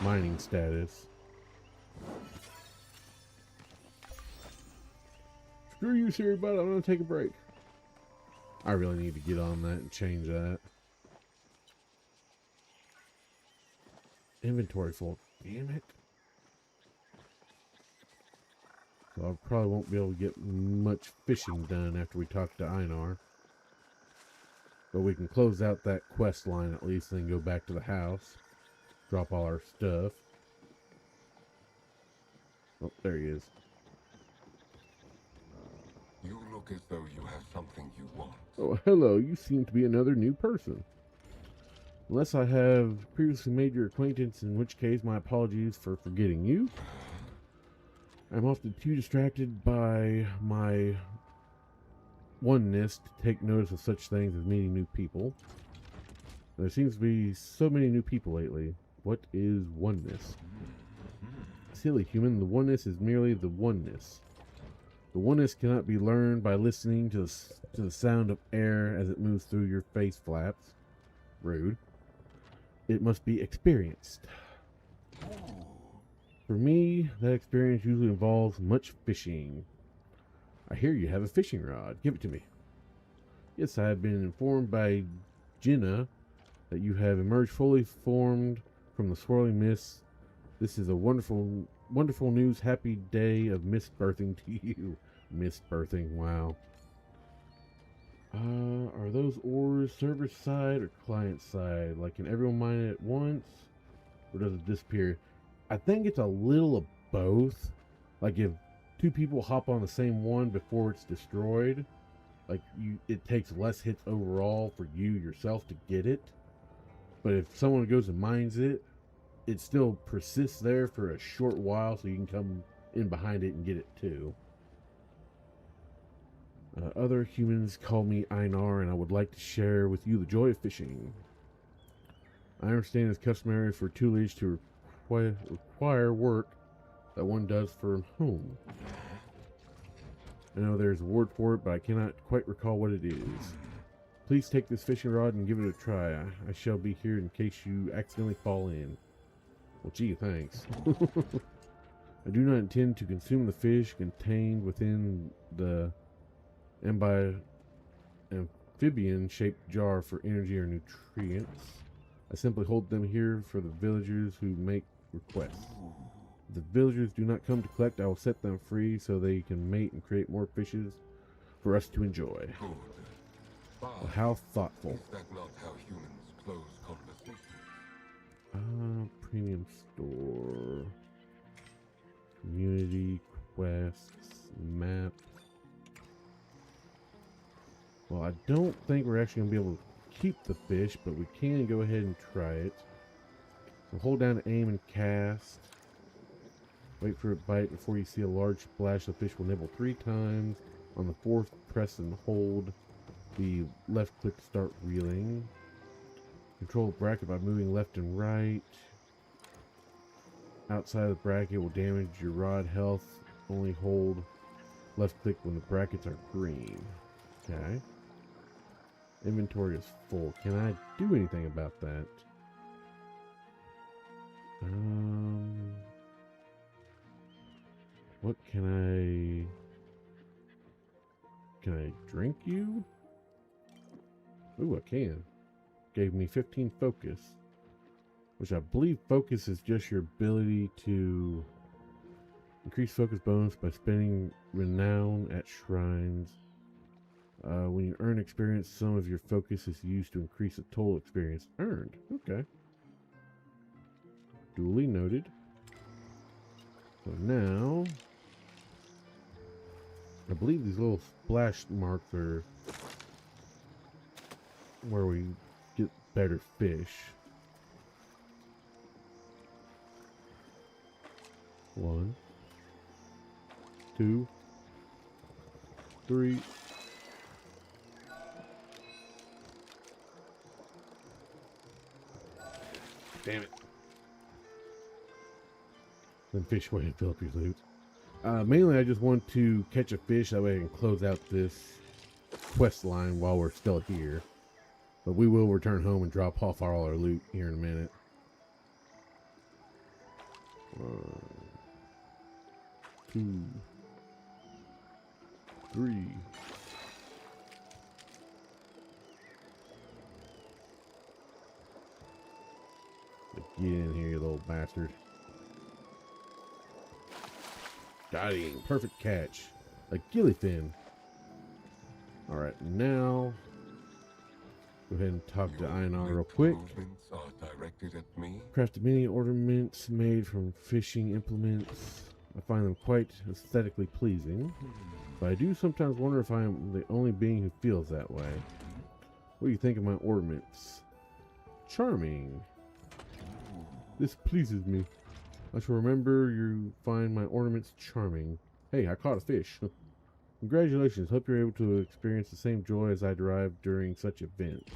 mining status. Screw you, Siri, bud. I'm gonna take a break. I really need to get on that and change that. Inventory full. Damn it. So I probably won't be able to get much fishing done after we talk to Einar. But we can close out that quest line at least and then go back to the house. Drop all our stuff. Oh, there he is. You look as though you have something you want. Oh, hello. You seem to be another new person. Unless I have previously made your acquaintance, in which case my apologies for forgetting you. I'm often too distracted by my oneness to take notice of such things as meeting new people. There seems to be so many new people lately. What is oneness? Silly human, the oneness is merely the oneness. The oneness cannot be learned by listening to the sound of air as it moves through your face flaps. Rude. It must be experienced. For me, that experience usually involves much fishing. I hear you have a fishing rod. Give it to me. Yes, I have been informed by Jinna that you have emerged fully formed from the swirling mist. This is a wonderful, wonderful news. Happy day of mist birthing to you. Mist birthing, wow. Are those ores server side or client side? Like, can everyone mine it at once? Or does it disappear? I think it's a little of both. Like, if two people hop on the same one before it's destroyed, like, it takes less hits overall for you yourself to get it. But if someone goes and mines it, it still persists there for a short while, so you can come in behind it and get it too. Other humans call me Einar, and I would like to share with you the joy of fishing. I understand it's customary for toolage to require work that one does for home. I know there's a word for it, but I cannot quite recall what it is. Please take this fishing rod and give it a try. I shall be here in case you accidentally fall in. Well, gee, thanks. I do not intend to consume the fish contained within the amphibian-shaped jar for energy or nutrients. I simply hold them here for the villagers who make requests. If the villagers do not come to collect, I will set them free so they can mate and create more fishes for us to enjoy. Good. Well, how thoughtful. Is that not how humans close conversations? Premium store. Community, quests, map. Well, I don't think we're actually going to be able to keep the fish, but we can go ahead and try it. So hold down to aim and cast. Wait for it to bite before you see a large splash. The fish will nibble 3 times. On the 4th, press and hold the left click to start reeling. Control the bracket by moving left and right. Outside of the bracket will damage your rod health. Only hold left click when the brackets are green. Okay. Inventory is full. Can I do anything about that? What can I drink you? Ooh, I can. Gave me 15 focus, which I believe focus is just your ability to increase focus bonus by spending renown at shrines. When you earn experience, some of your focus is used to increase the total experience earned. Okay. Duly noted. So now, I believe these little splash marks are where we get better fish. 1, 2, 3. Damn it. Then fish away and fill up your loot. Mainly I just want to catch a fish, that way I can close out this quest line while we're still here. But we will return home and drop off all our loot here in a minute. 1, 2, 3. Get in here, you little bastard. Got him. Perfect catch. A gillyfin. Alright, now go ahead and talk to Einar real quick. Movements are directed at me. Crafted many ornaments made from fishing implements. I find them quite aesthetically pleasing. But I do sometimes wonder if I am the only being who feels that way. What do you think of my ornaments? Charming. This pleases me. I shall remember you find my ornaments charming. Hey, I caught a fish. Congratulations. Hope you're able to experience the same joy as I derived during such event.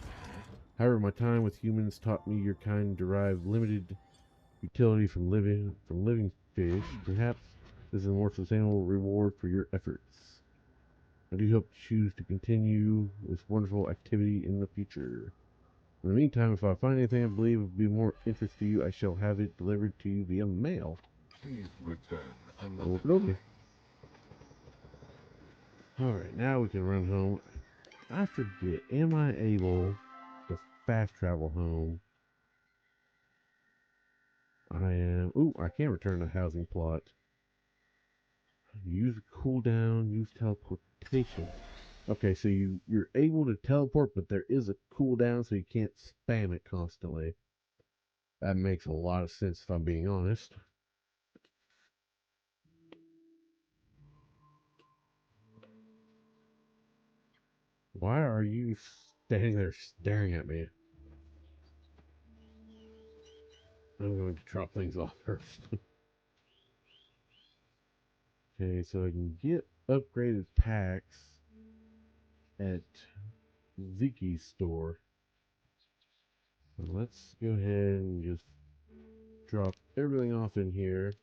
However, my time with humans taught me your kind derive limited utility from living fish. Perhaps this is a more sustainable reward for your efforts. I do hope to choose to continue this wonderful activity in the future. In the meantime, if I find anything I believe would be more interest to you, I shall have it delivered to you via mail. Please return Okay. Alright, now we can run home. I forget, am I able to fast travel home? I am. Ooh, I can't return to housing plot. Use cooldown, use teleportation. Okay, so you're able to teleport, but there is a cooldown, so you can't spam it constantly. That makes a lot of sense if I'm being honest. Why are you standing there staring at me? I'm going to drop things off first. Okay, so I can get upgraded packs at Zeke's store. So let's go ahead and just drop everything off in here.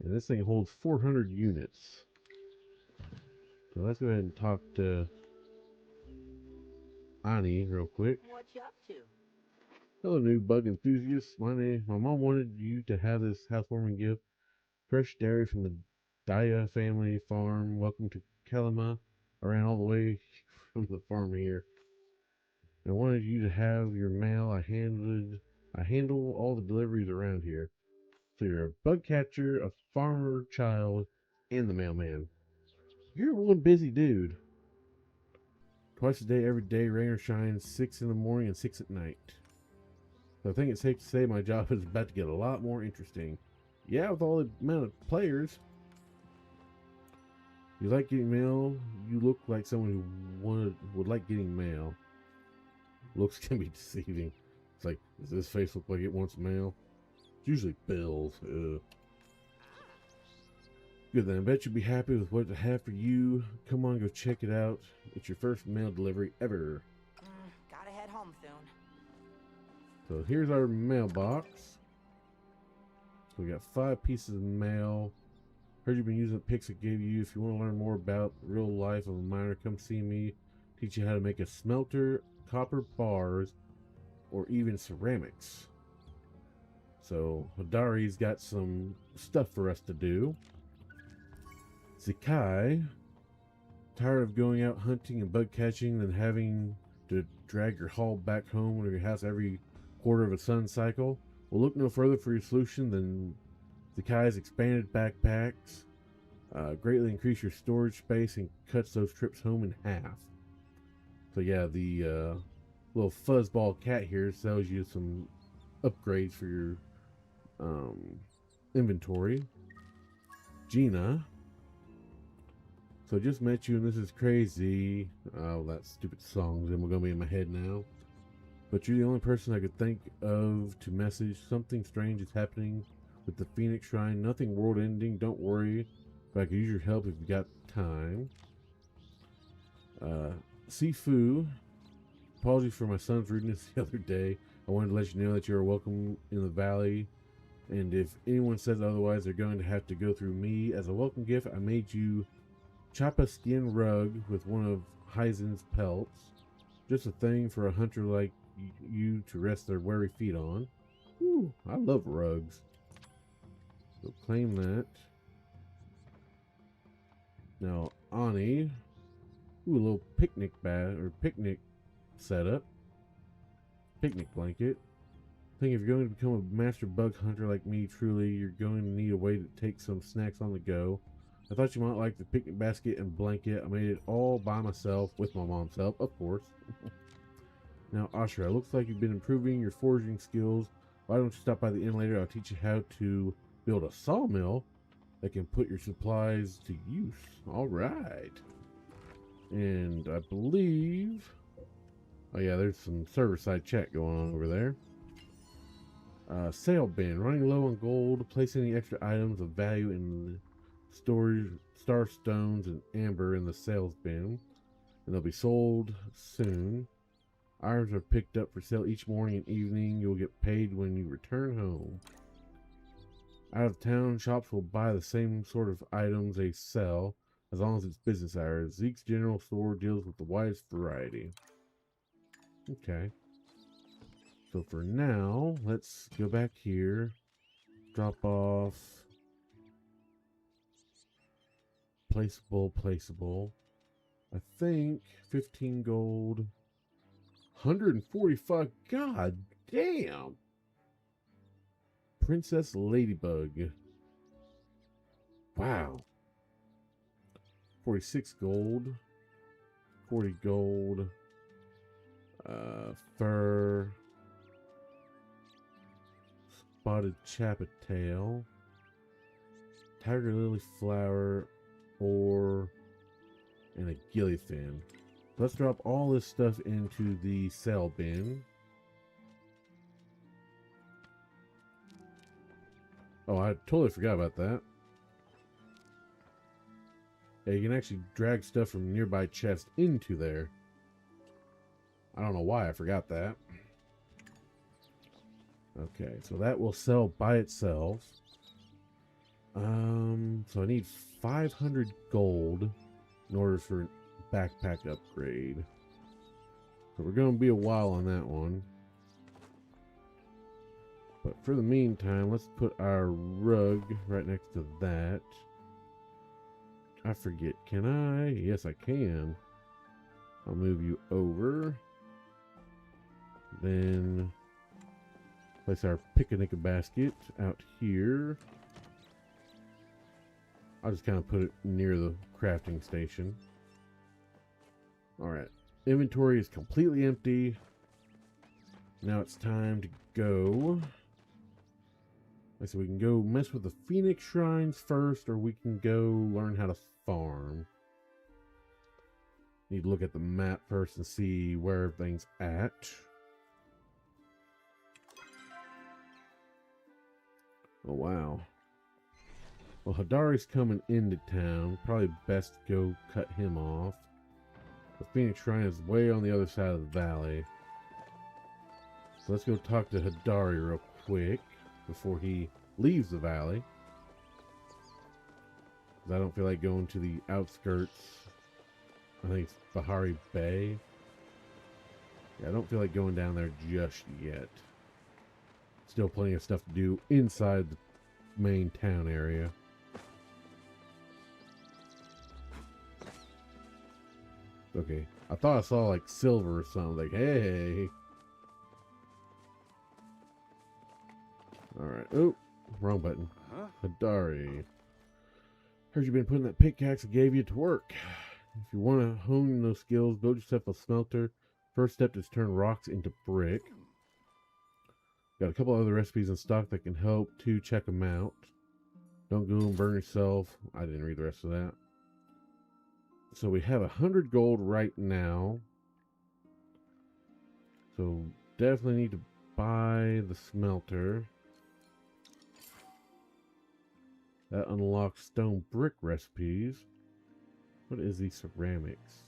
And this thing holds 400 units. So let's go ahead and talk to Ani real quick. What you up to? Hello, new bug enthusiasts. My mom wanted you to have this housewarming gift. Fresh dairy from the Daya family farm. Welcome to Kalama. I ran all the way from the farm here. I wanted you to have your mail. I handle all the deliveries around here. So you're a bug catcher, a farmer child, and the mailman. You're one busy dude. Twice a day, every day, rain or shine, 6 in the morning and 6 at night. So I think it's safe to say my job is about to get a lot more interesting. Yeah, with all the amount of players. You like getting mail? You look like someone who would like getting mail. Looks can be deceiving. It's like, does this face look like it wants mail? It's usually bills. Good then, I bet you'll be happy with what I have for you. Come on, go check it out. It's your first mail delivery ever. Gotta head home soon. So here's our mailbox. So we got 5 pieces of mail. Heard you've been using the pics I gave you. If you want to learn more about the real life of a miner, come see me. Teach you how to make a smelter, copper bars, or even ceramics. So Hadari's got some stuff for us to do. Zakai, tired of going out hunting and bug catching, then having to drag your haul back home to your house every quarter of a sun cycle? Well, look no further for your solution than Zakai's expanded backpacks. Greatly increase your storage space and cuts those trips home in half. So yeah, the little fuzzball cat here sells you some upgrades for your inventory. Gina. So I just met you and this is crazy. Oh, that stupid song's gonna be in my head now. But you're the only person I could think of to message. Something strange is happening with the Phoenix Shrine. Nothing world ending, don't worry. But I could use your help if you got time. Sifu, apologies for my son's rudeness the other day. I wanted to let you know that you are welcome in the valley. And if anyone says otherwise, they're going to have to go through me. As a welcome gift, I made you chop a skin rug with one of Heisen's pelts. Just a thing for a hunter like you to rest their weary feet on. Ooh, I love rugs. So claim that. Now, Ani. Ooh, a little picnic picnic setup. Picnic blanket. I think if you're going to become a master bug hunter like me, truly, you're going to need a way to take some snacks on the go. I thought you might like the picnic basket and blanket. I made it all by myself, with my mom's help, of course. Now, Ashra, looks like you've been improving your foraging skills. Why don't you stop by the inn later? I'll teach you how to build a sawmill that can put your supplies to use. All right. And I believe... Oh yeah, there's some server-side chat going on over there. Sale bin. Running low on gold. Place any extra items of value in the storage, star stones and amber in the sales bin. And they'll be sold soon. Items are picked up for sale each morning and evening. You'll get paid when you return home. Out of town, shops will buy the same sort of items they sell as long as it's business hours. Zeke's general store deals with the widest variety. Okay. So for now, let's go back here. Drop off. Placeable. I think 15 gold. 145. God damn. Princess Ladybug. Wow. 46 gold. 40 gold. Fur. Spotted Chapatail. Tiger Lily Flower. Or and a gillyfin. Let's drop all this stuff into the sell bin. Oh, I totally forgot about that. Yeah, you can actually drag stuff from nearby chests into there. I don't know why I forgot that. Okay, so that will sell by itself. So I need 500 gold in order for backpack upgrade. So we're going to be a while on that one. But for the meantime, let's put our rug right next to that. I forget, can I? Yes, I can. I'll move you over. Then place our picnic basket out here. I'll just kind of put it near the crafting station. Alright. Inventory is completely empty. Now it's time to go. So we can go mess with the Phoenix Shrines first, or we can go learn how to farm. Need to look at the map first and see where everything's at. Oh, wow. Well, Hadari's coming into town. Probably best to go cut him off. The Phoenix Shrine is way on the other side of the valley. So let's go talk to Hadari real quick before he leaves the valley. I don't feel like going to the outskirts. I think it's Bahari Bay. Yeah, I don't feel like going down there just yet. Still plenty of stuff to do inside the main town area. Okay, I thought I saw like silver or something. Like, hey. Alright. Oh, wrong button. Hadari. Heard you've been putting that pickaxe I gave you to work. If you want to hone those skills, build yourself a smelter. First step is turn rocks into brick. Got a couple other recipes in stock that can help too. Check them out. Don't go and burn yourself. I didn't read the rest of that. So we have 100 gold right now. So definitely need to buy the smelter. That unlocks stone brick recipes. What is the ceramics?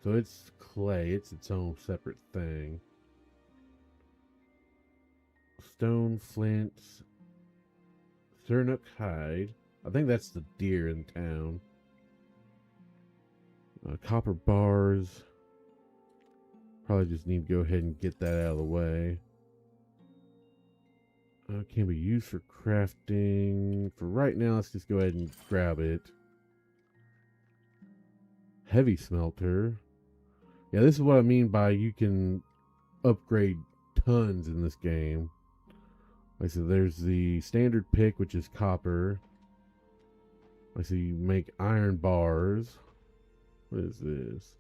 So it's clay. It's its own separate thing. Stone flints. Sernuk hide. I think that's the deer in town. Copper bars. Probably just need to go ahead and get that out of the way. Can be used for crafting. For right now, let's just go ahead and grab it. Heavy smelter. Yeah, this is what I mean by you can upgrade tons in this game. Like I said, there's the standard pick, which is copper. I see you make iron bars. What is this?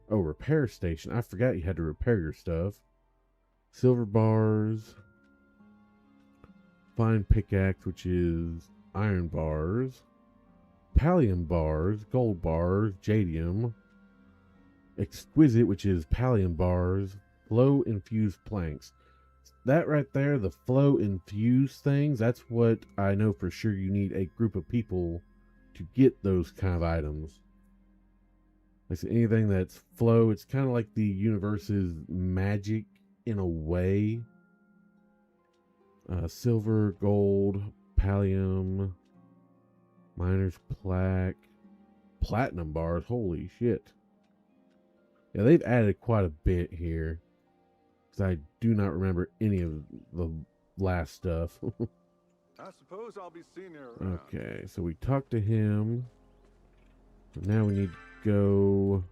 Oh, repair station. I forgot you had to repair your stuff. Silver bars. Fine pickaxe, which is iron bars. Pallium bars. Gold bars. Jadium. Exquisite, which is pallium bars. Flow infused planks. That right there, the flow infused things, that's what I know for sure you need a group of people to get those kind of items. Like anything that's flow, it's kind of like the universe's magic in a way. Silver, gold, pallium, miner's plaque, platinum bars, holy shit. Yeah, they've added quite a bit here. Because I do not remember any of the last stuff. I suppose I'll be seeing you around. Okay, so we talked to him. Now we need to go...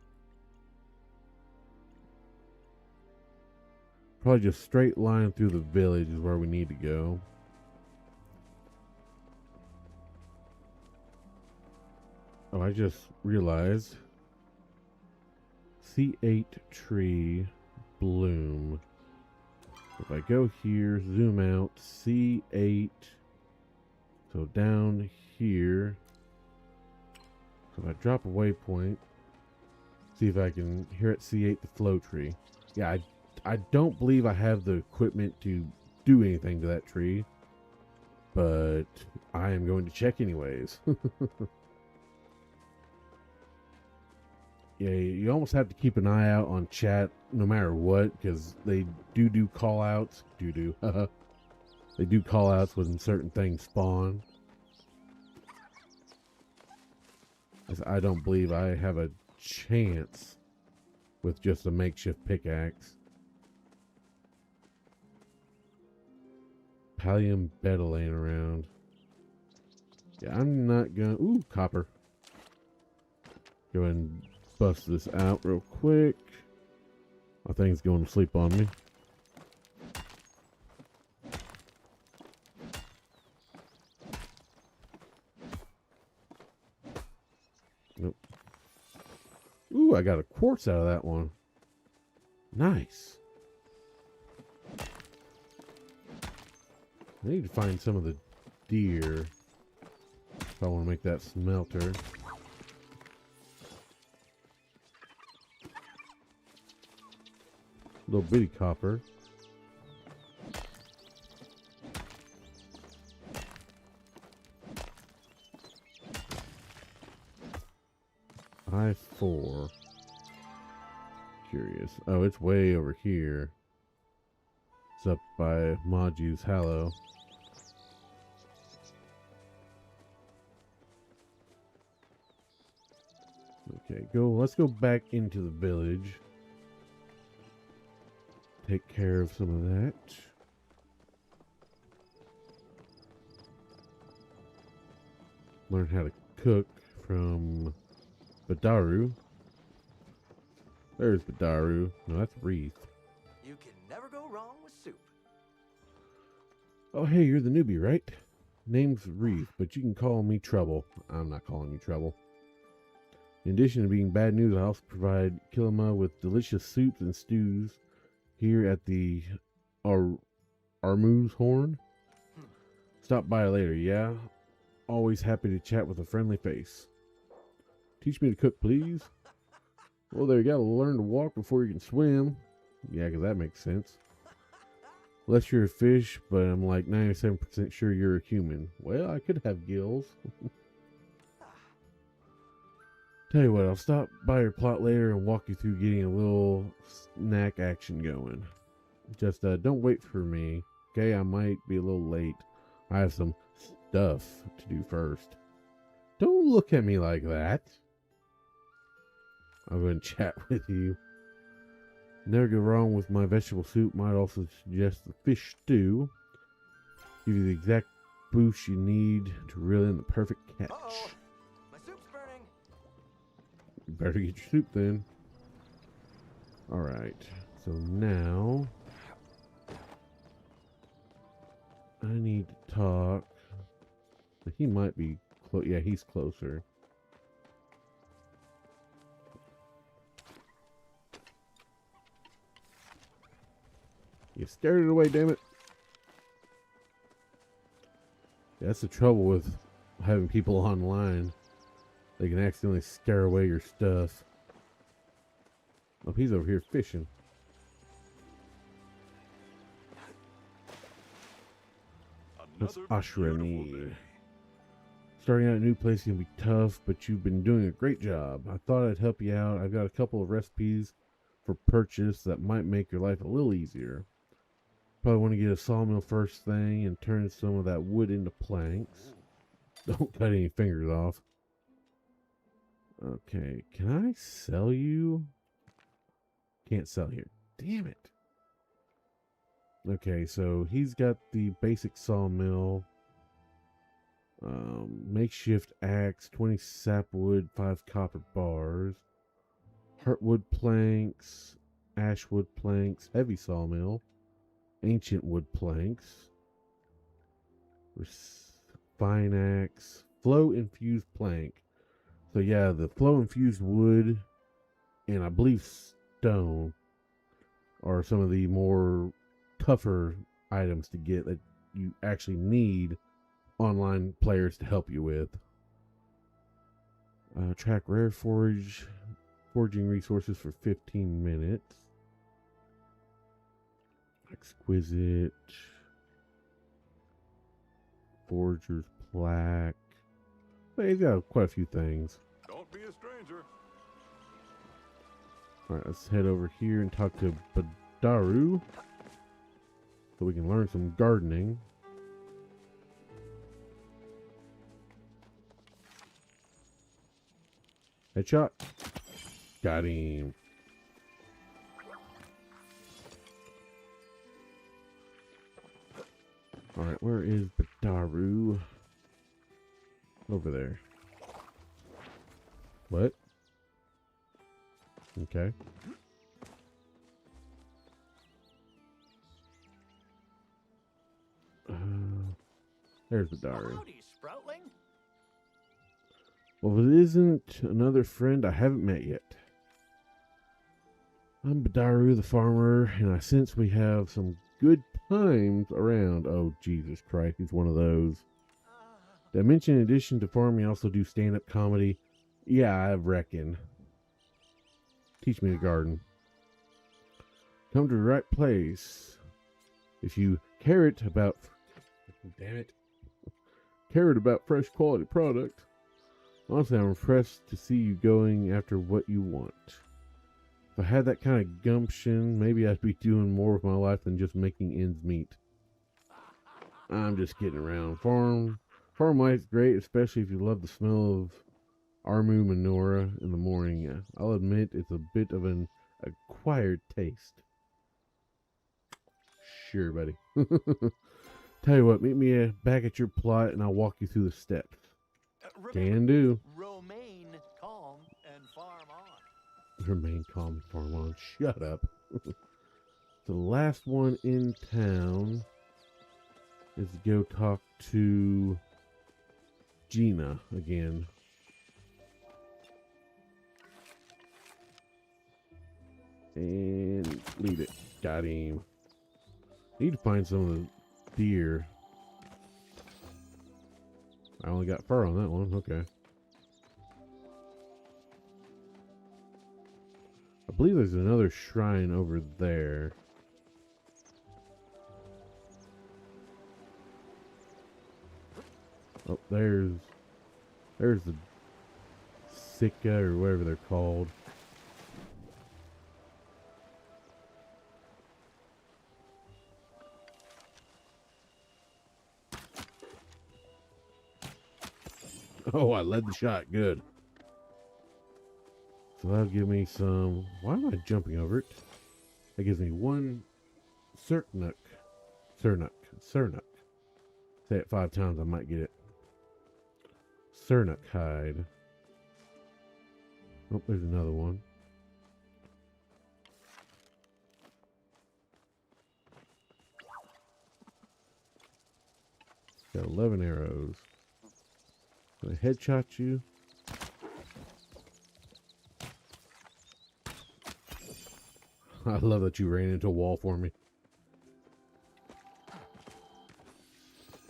Probably just straight line through the village is where we need to go. Oh, I just realized. C8 tree bloom. If I go here, zoom out, C8. So down here. So if I drop a waypoint, see if I can hear it C8 the flow tree. Yeah, I don't believe I have the equipment to do anything to that tree, but I am going to check anyways. Yeah, you almost have to keep an eye out on chat no matter what, because they do call outs. They do call outs when certain things spawn. I don't believe I have a chance with just a makeshift pickaxe. Pallium beta laying around. Yeah, I'm not gonna... Ooh, copper. Go ahead and bust this out real quick. My thing's going to sleep on me. Nope. Ooh, I got a quartz out of that one. Nice. I need to find some of the deer if I want to make that smelter. Little bitty copper. I-4. Curious. Oh, it's way over here. It's up by Maju's Hallow. Okay, let's go back into the village. Take care of some of that. Learn how to cook from Badaru. There's Badaru. No, that's Wreath. You can never go wrong with soup. Oh, hey, you're the newbie, right? Name's Wreath, but you can call me Trouble. I'm not calling you Trouble. In addition to being bad news, I also provide Kilima with delicious soups and stews here at the Armuz Horn. Stop by later, yeah? Always happy to chat with a friendly face. Teach me to cook, please. Well, there, you gotta learn to walk before you can swim. Yeah, 'cause that makes sense. Unless you're a fish, but I'm like 97% sure you're a human. Well, I could have gills. Tell you what, I'll stop by your plot later and walk you through getting a little snack action going. Just don't wait for me, okay? I might be a little late. I have some stuff to do first. Don't look at me like that. I'm going to chat with you. Never go wrong with my vegetable soup. Might also suggest the fish stew. Give you the exact boost you need to reel in the perfect catch. Uh-oh. My soup's burning. You better get your soup then. Alright, so now I need to talk. He might be close. Yeah, he's closer. You scared it away, damn it. Yeah, that's the trouble with having people online. They can accidentally scare away your stuff. Oh, he's over here fishing. That's Ashrani. Starting out a new place can be tough, but you've been doing a great job. I thought I'd help you out. I've got a couple of recipes for purchase that might make your life a little easier. Probably want to get a sawmill first thing and turn some of that wood into planks. Don't cut any fingers off. Okay, can I sell you? Can't sell here. Damn it. Okay, so he's got the basic sawmill. Makeshift axe, 20 sapwood, 5 copper bars. Heartwood planks, ashwood planks, heavy sawmill, ancient wood planks, fine axe, flow infused plank. So yeah, the flow infused wood and I believe stone are some of the more tougher items to get that you actually need online players to help you with. Track rare forging resources for 15 minutes. Exquisite. Forger's plaque. But he's got quite a few things. Don't be a stranger. Alright, let's head over here and talk to Badaru. So we can learn some gardening. Headshot. Got him. Alright, where is Badaru? Over there. What? Okay. There's Badaru. Howdy, Sproutling. Well, if it isn't another friend I haven't met yet. I'm Badaru the farmer, and I sense we have some good times around. Oh, Jesus Christ, he's one of those. Did I mention in addition to farming, I also do stand-up comedy? Yeah, I reckon. Teach me to garden. Come to the right place. If you care about... Damn it. Cared about fresh quality product. Honestly, I'm impressed to see you going after what you want. If I had that kind of gumption, maybe I'd be doing more with my life than just making ends meet. I'm just kidding around. Farm life's great, especially if you love the smell of Armu manure in the morning. Yeah, I'll admit it's a bit of an acquired taste. Sure, buddy. Tell you what, meet me back at your plot and I'll walk you through the steps. Can do. Remain calm and farm on. Remain calm and farm on. Shut up. The last one in town is to go talk to Gina again. And lead it. Got him. Need to find some of the deer. I only got fur on that one. Okay. I believe there's another shrine over there. Oh, there's the Sika or whatever they're called. Oh, I led the shot. Good. So that'll give me some... Why am I jumping over it? That gives me one Cernuk. Say it 5 times, I might get it. Cernuk hide. Oh, there's another one. Got 11 arrows. Can I headshot you? I love that you ran into a wall for me.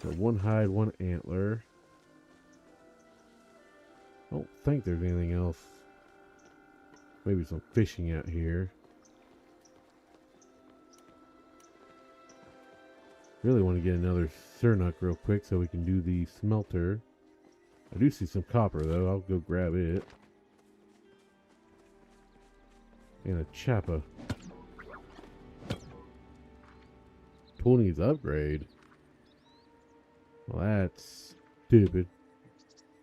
Got 1 hide, 1 antler. I don't think there's anything else. Maybe some fishing out here. Really want to get another Cernuk real quick so we can do the smelter. I do see some copper though. I'll go grab it. And a chappa. Tool needs upgrade. Well, that's stupid.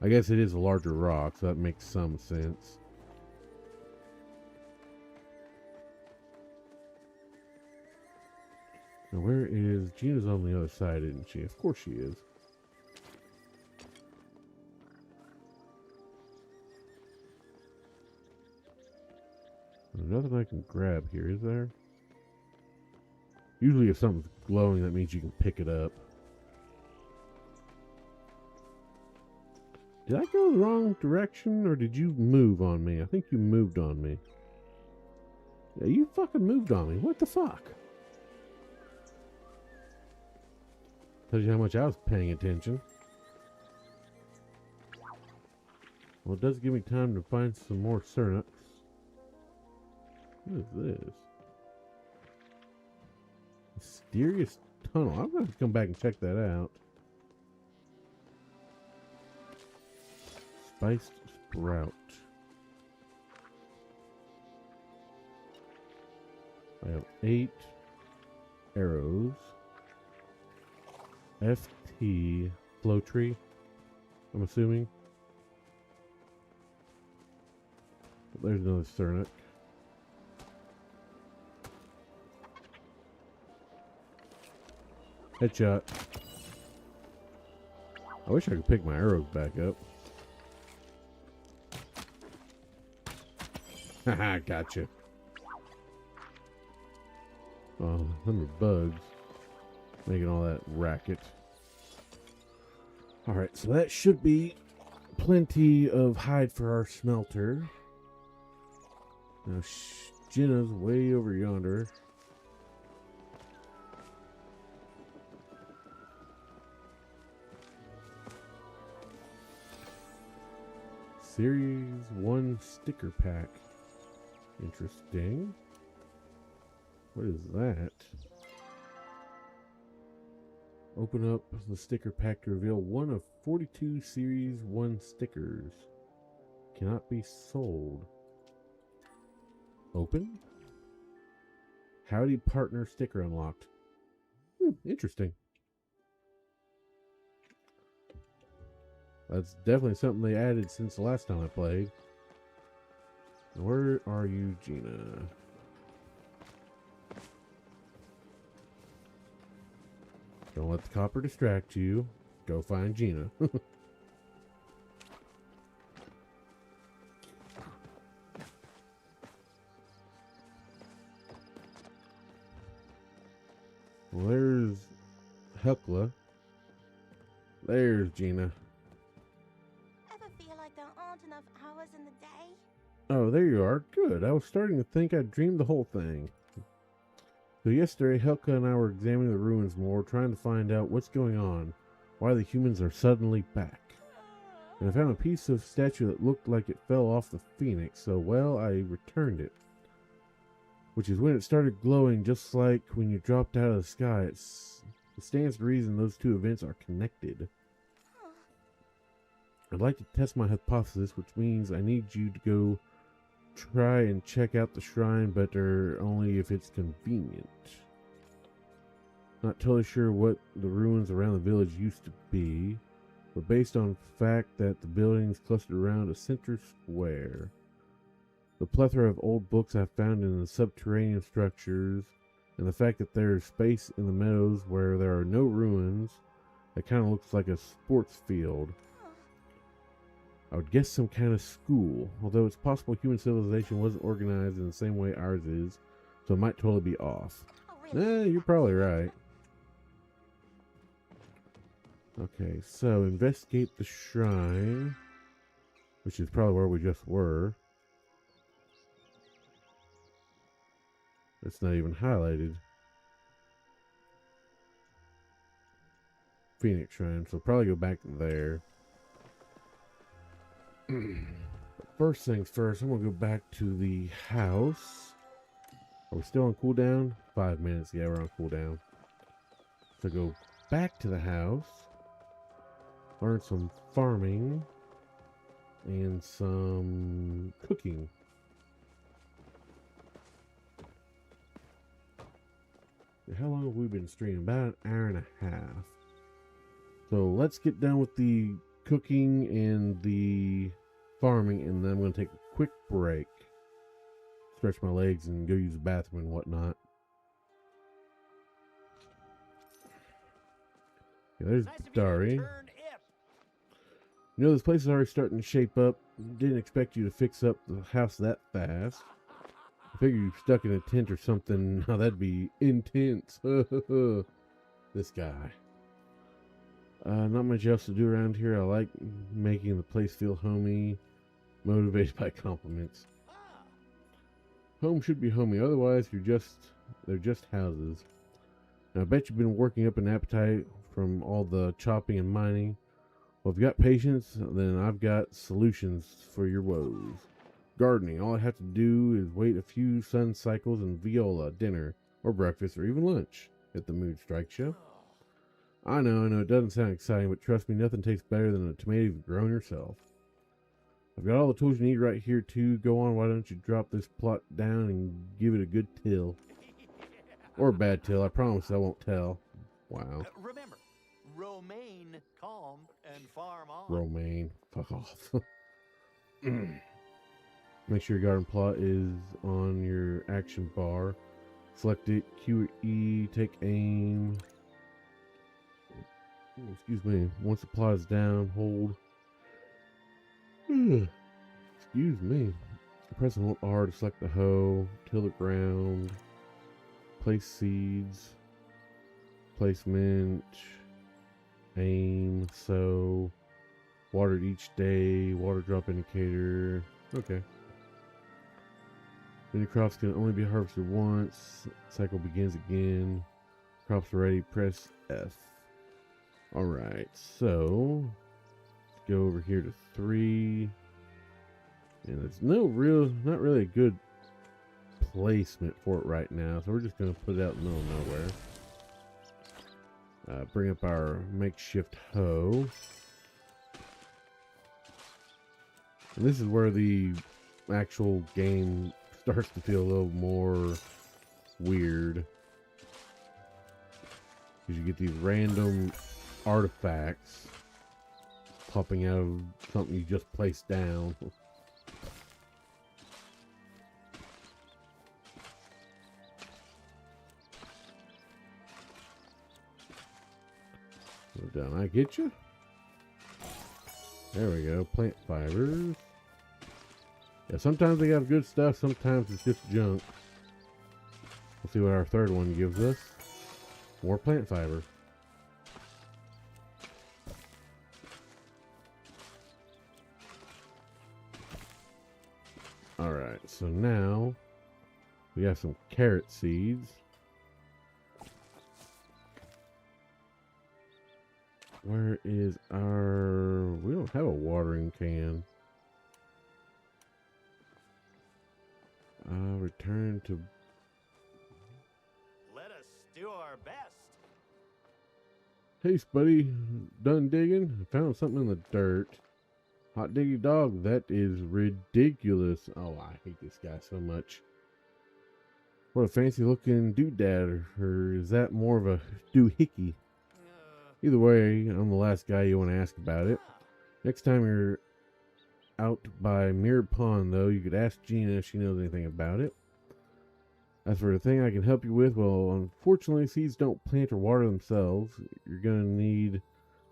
I guess it is a larger rock, so that makes some sense. Now where is... Gina's on the other side, isn't she? Of course she is. There's nothing I can grab here, is there? Usually if something's glowing, that means you can pick it up. Did I go the wrong direction, or did you move on me? I think you moved on me. Yeah, you fucking moved on me. What the fuck? Tells you how much I was paying attention. Well, it does give me time to find some more Cernuks. What is this? Mysterious tunnel. I'm going to have to come back and check that out. Spiced sprout. I have 8 arrows. FT flow tree, I'm assuming. There's another Cernuk. Headshot. I wish I could pick my arrows back up. Haha, gotcha. Oh, them are bugs. Making all that racket. Alright, so that should be plenty of hide for our smelter. Now, Jenna's way over yonder. Series 1 sticker pack. Interesting. What is that? Open up the sticker pack to reveal one of 42 Series 1 stickers. Cannot be sold. Open? Howdy partner sticker unlocked. Interesting. That's definitely something they added since the last time I played. Where are you, Gina? Don't let the copper distract you. Go find Gina. Well, there's Hekla. There's Gina. Ever feel like there aren't enough hours in the day? Oh, there you are. Good. I was starting to think I dreamed the whole thing. So yesterday, Helka and I were examining the ruins more, trying to find out what's going on, why the humans are suddenly back. And I found a piece of statue that looked like it fell off the phoenix, so, well, I returned it. Which is when it started glowing, just like when you dropped out of the sky. It stands to reason those two events are connected. I'd like to test my hypothesis, which means I need you to go try and check out the shrine, but only if it's convenient. Not totally sure what the ruins around the village used to be, but based on the fact that the buildings clustered around a center square. The plethora of old books I found in the subterranean structures, and the fact that there's space in the meadows where there are no ruins, that kind of looks like a sports field. I would guess some kind of school, although it's possible human civilization wasn't organized in the same way ours is, so it might totally be off. You're probably right. Okay, so investigate the shrine, which is probably where we just were. It's not even highlighted. Phoenix Shrine, so probably go back there. But first things first, I'm going to go back to the house. Are we still on cooldown? 5 minutes. Yeah, we're on cooldown. So go back to the house. Learn some farming. And some cooking. How long have we been streaming? About an hour and a half. So let's get done with the cooking and the farming, and then I'm going to take a quick break. Stretch my legs and go use the bathroom and whatnot. Yeah, there's Dari. You know, this place is already starting to shape up. Didn't expect you to fix up the house that fast. I figured you stuck in a tent or something. Now that'd be intense. This guy. Not much else to do around here. I like making the place feel homey. Motivated by compliments. Home should be homey. Otherwise, they're just houses. Now, I bet you've been working up an appetite from all the chopping and mining. Well, if you got patience, then I've got solutions for your woes. Gardening. All I have to do is wait a few sun cycles and viola, dinner, or breakfast, or even lunch, if the mood strikes you. I know, it doesn't sound exciting, but trust me, nothing tastes better than a tomato you've grown yourself. I've got all the tools you need right here, too. Go on, why don't you drop this plot down and give it a good till. Or a bad till, I promise I won't tell. Wow. Remember, romaine, calm, and farm on. Romaine. Fuck off. Make sure your garden plot is on your action bar. Select it, Q or E, take aim. Excuse me. Once the plot is down, hold. Excuse me. Press and hold R to select the hoe, till the ground, place seeds, placement, aim, sow, watered each day, water drop indicator. Okay. Many crops can only be harvested once. Cycle begins again. Crops are ready. Press F. Alright, so let's go over here to 3. And there's not really a good placement for it right now, so we're just going to put it out in the middle of nowhere. Bring up our makeshift hoe. And this is where the actual game starts to feel a little more weird. Because you get these random artifacts popping out of something you just placed down. Go down, I get you. There we go, plant fibers. Yeah, sometimes they got good stuff, sometimes it's just junk. We'll see what our third one gives us. More plant fiber. Alright, so now we have some carrot seeds. Where is our... We don't have a watering can. Return to... Let us do our best. Hey, Spuddy. Done digging? I found something in the dirt. Hot diggy dog, that is ridiculous. Oh, I hate this guy so much. What a fancy looking doodad, or is that more of a doohickey? Either way, I'm the last guy you want to ask about it. Next time you're out by Mirrored Pond, though, you could ask Gina if she knows anything about it. As for the thing I can help you with, well, unfortunately, seeds don't plant or water themselves. You're going to need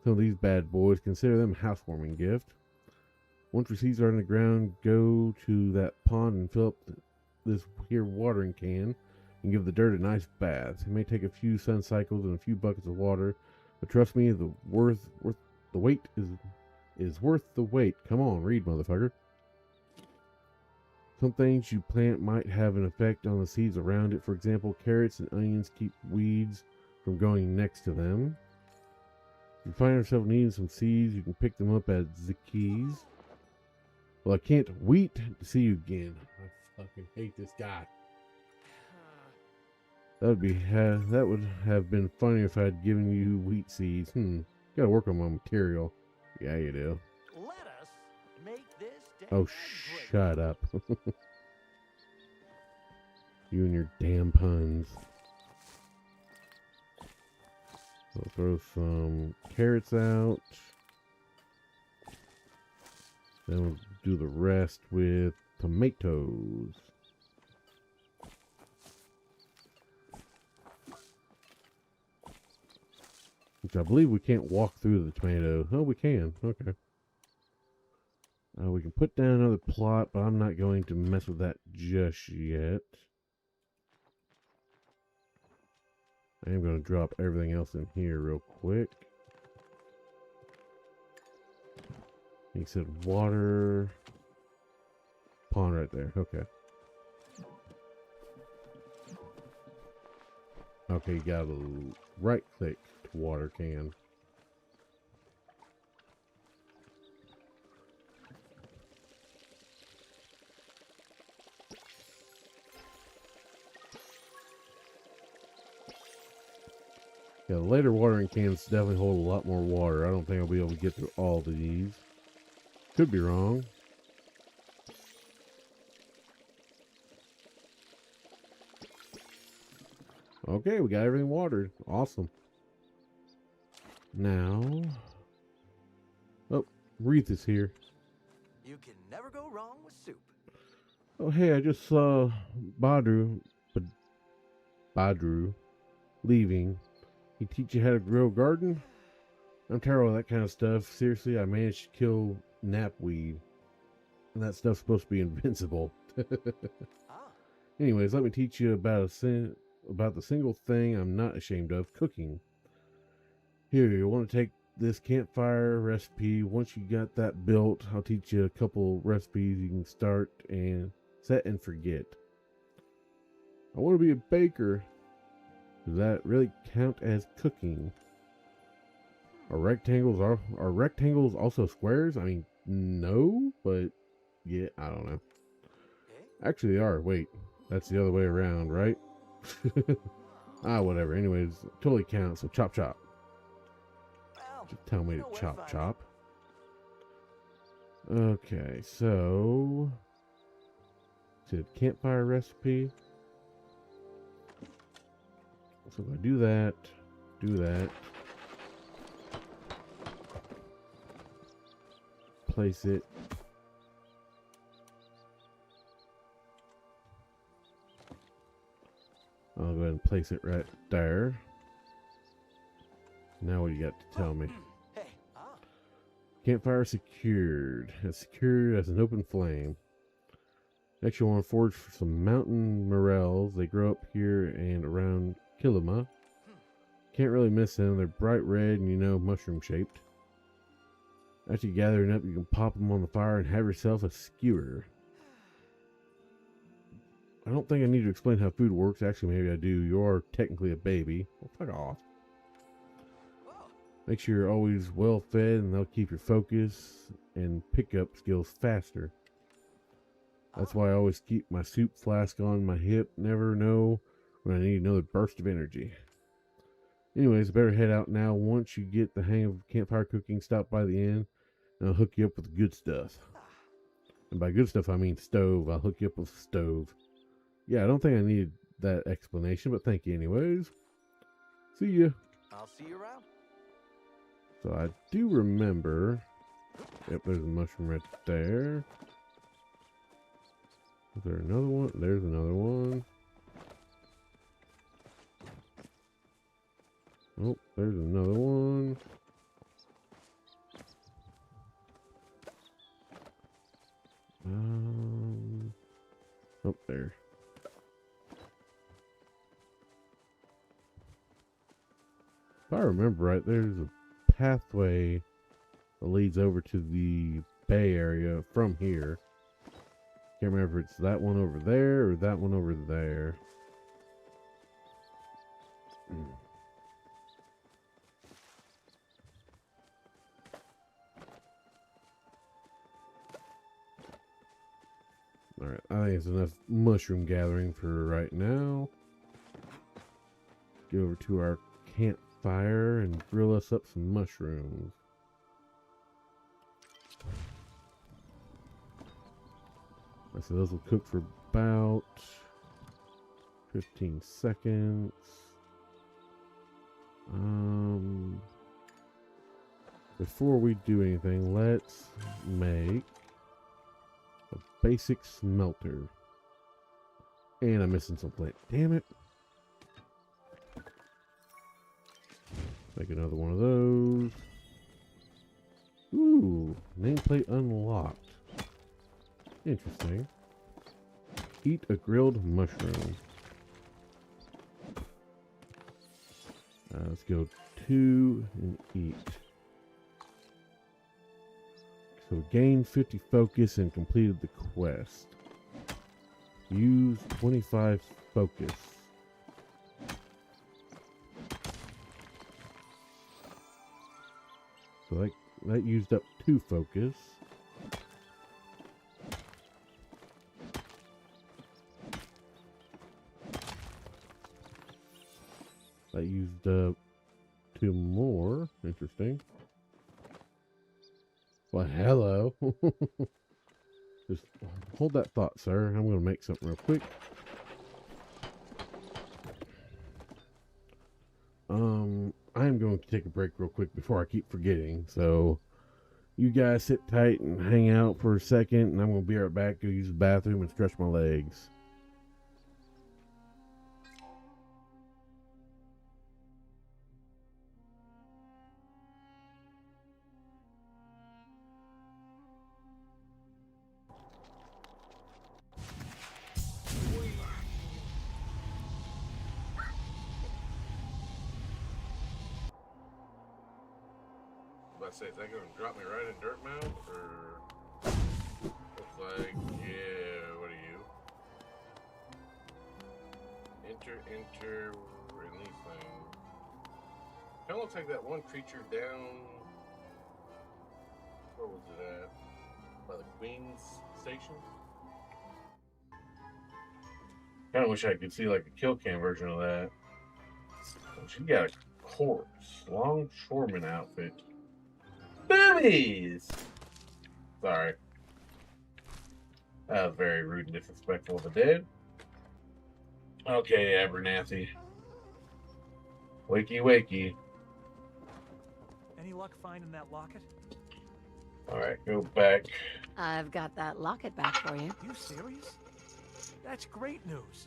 some of these bad boys. Consider them a housewarming gift. Once your seeds are in the ground, go to that pond and fill up this here watering can and give the dirt a nice bath. It may take a few sun cycles and a few buckets of water, but trust me, the wait is worth the wait. Come on, read, motherfucker. Some things you plant might have an effect on the seeds around it. For example, carrots and onions keep weeds from going next to them. If you find yourself needing some seeds, you can pick them up at Zacky's. Well, I can't wait to see you again. I fucking hate this guy. That would have been funny if I had given you wheat seeds. Gotta work on my material. Yeah, you do. Let us make this day Oh, shut up. You and your damn puns. I'll throw some carrots out. Then we'll do the rest with tomatoes. Which I believe we can't walk through the tomato. Oh, we can. Okay. We can put down another plot, but I'm not going to mess with that just yet. I am going to drop everything else in here real quick. He said water. Pond right there. Okay. Okay, you got to right click to water can. Yeah, the later watering cans definitely hold a lot more water. I don't think I'll be able to get through all of these. Could be wrong. Okay, we got everything watered. Awesome. Now... Oh, Wreath is here. You can never go wrong with soup. Oh, hey, I just saw Badru leaving. He teach you how to grow a garden? I'm terrible at that kind of stuff. Seriously, I managed to kill knapweed. And that stuff's supposed to be invincible. Ah, Anyways, let me teach you about the single thing I'm not ashamed of, cooking. Here, you want to take this campfire recipe. Once you got that built, I'll teach you a couple recipes you can start and set and forget. I want to be a baker. Does that really count as cooking? Are rectangles also squares? I mean, no, but yeah, I don't know. okay. Actually, they are. Wait, that's the other way around, right? Whatever. Anyways, totally counts. So chop chop. Well, Just tell me you to know where chop find me. chop. Okay, so said campfire recipe. So if I do that, place it. I'll go ahead and place it right there. Now what do you got to tell me? Hey, Campfire secured. As secure as an open flame. Next you want to forage for some mountain morels. They grow up here and around Kilima. Can't really miss them. They're bright red and mushroom shaped. After you gather them up, you can pop them on the fire and have yourself a skewer. I don't think I need to explain how food works. Actually, maybe I do. You're technically a baby. Well, fuck off. Make sure you're always well fed and they'll keep your focus and pickup skills faster. That's why I always keep my soup flask on my hip. Never know when I need another burst of energy. Anyways, better head out now. Once you get the hang of campfire cooking, stop by the inn and I'll hook you up with the good stuff. And by good stuff, I mean stove. I'll hook you up with a stove. Yeah, I don't think I needed that explanation, but thank you anyways. See ya. I'll see you around. So I do remember. Yep, there's a mushroom right there. Is there another one? There's another one. Oh, there's another one. Oh, there. If I remember right, there's a pathway that leads over to the bay area from here. Can't remember if it's that one over there or that one over there. Alright, I think it's enough mushroom gathering for right now. Go over to our campfire and grill us up some mushrooms. So those will cook for about 15 seconds. Before we do anything, let's make a basic smelter. And I'm missing some plant. Damn it. Make another one of those. Ooh, nameplate unlocked. Interesting. Eat a grilled mushroom. Let's go 2 and eat. So gained 50 focus and completed the quest. Use 25 focus. So that used up 2 focus. That used up 2 more. Interesting. Well, hello. Just hold that thought, sir. I'm going to make something real quick. I am going to take a break real quick before I keep forgetting. So, you guys sit tight and hang out for a second, and I'm going to be right back. Go use the bathroom and stretch my legs. I say, is that going to drop me right in dirt mouth, or looks like, yeah, what are you? Enter, release thing. Kind of looks like that one creature down, where was it at? By the Queen's station? Kind of wish I could see like a kill cam version of that. Oh, she got a corpse, longshoreman outfit. Boobies! Sorry. That was very rude and disrespectful of the dead. Okay, Abernathy. Wakey, wakey. Any luck finding that locket? Alright, go back. I've got that locket back for you. You serious? That's great news.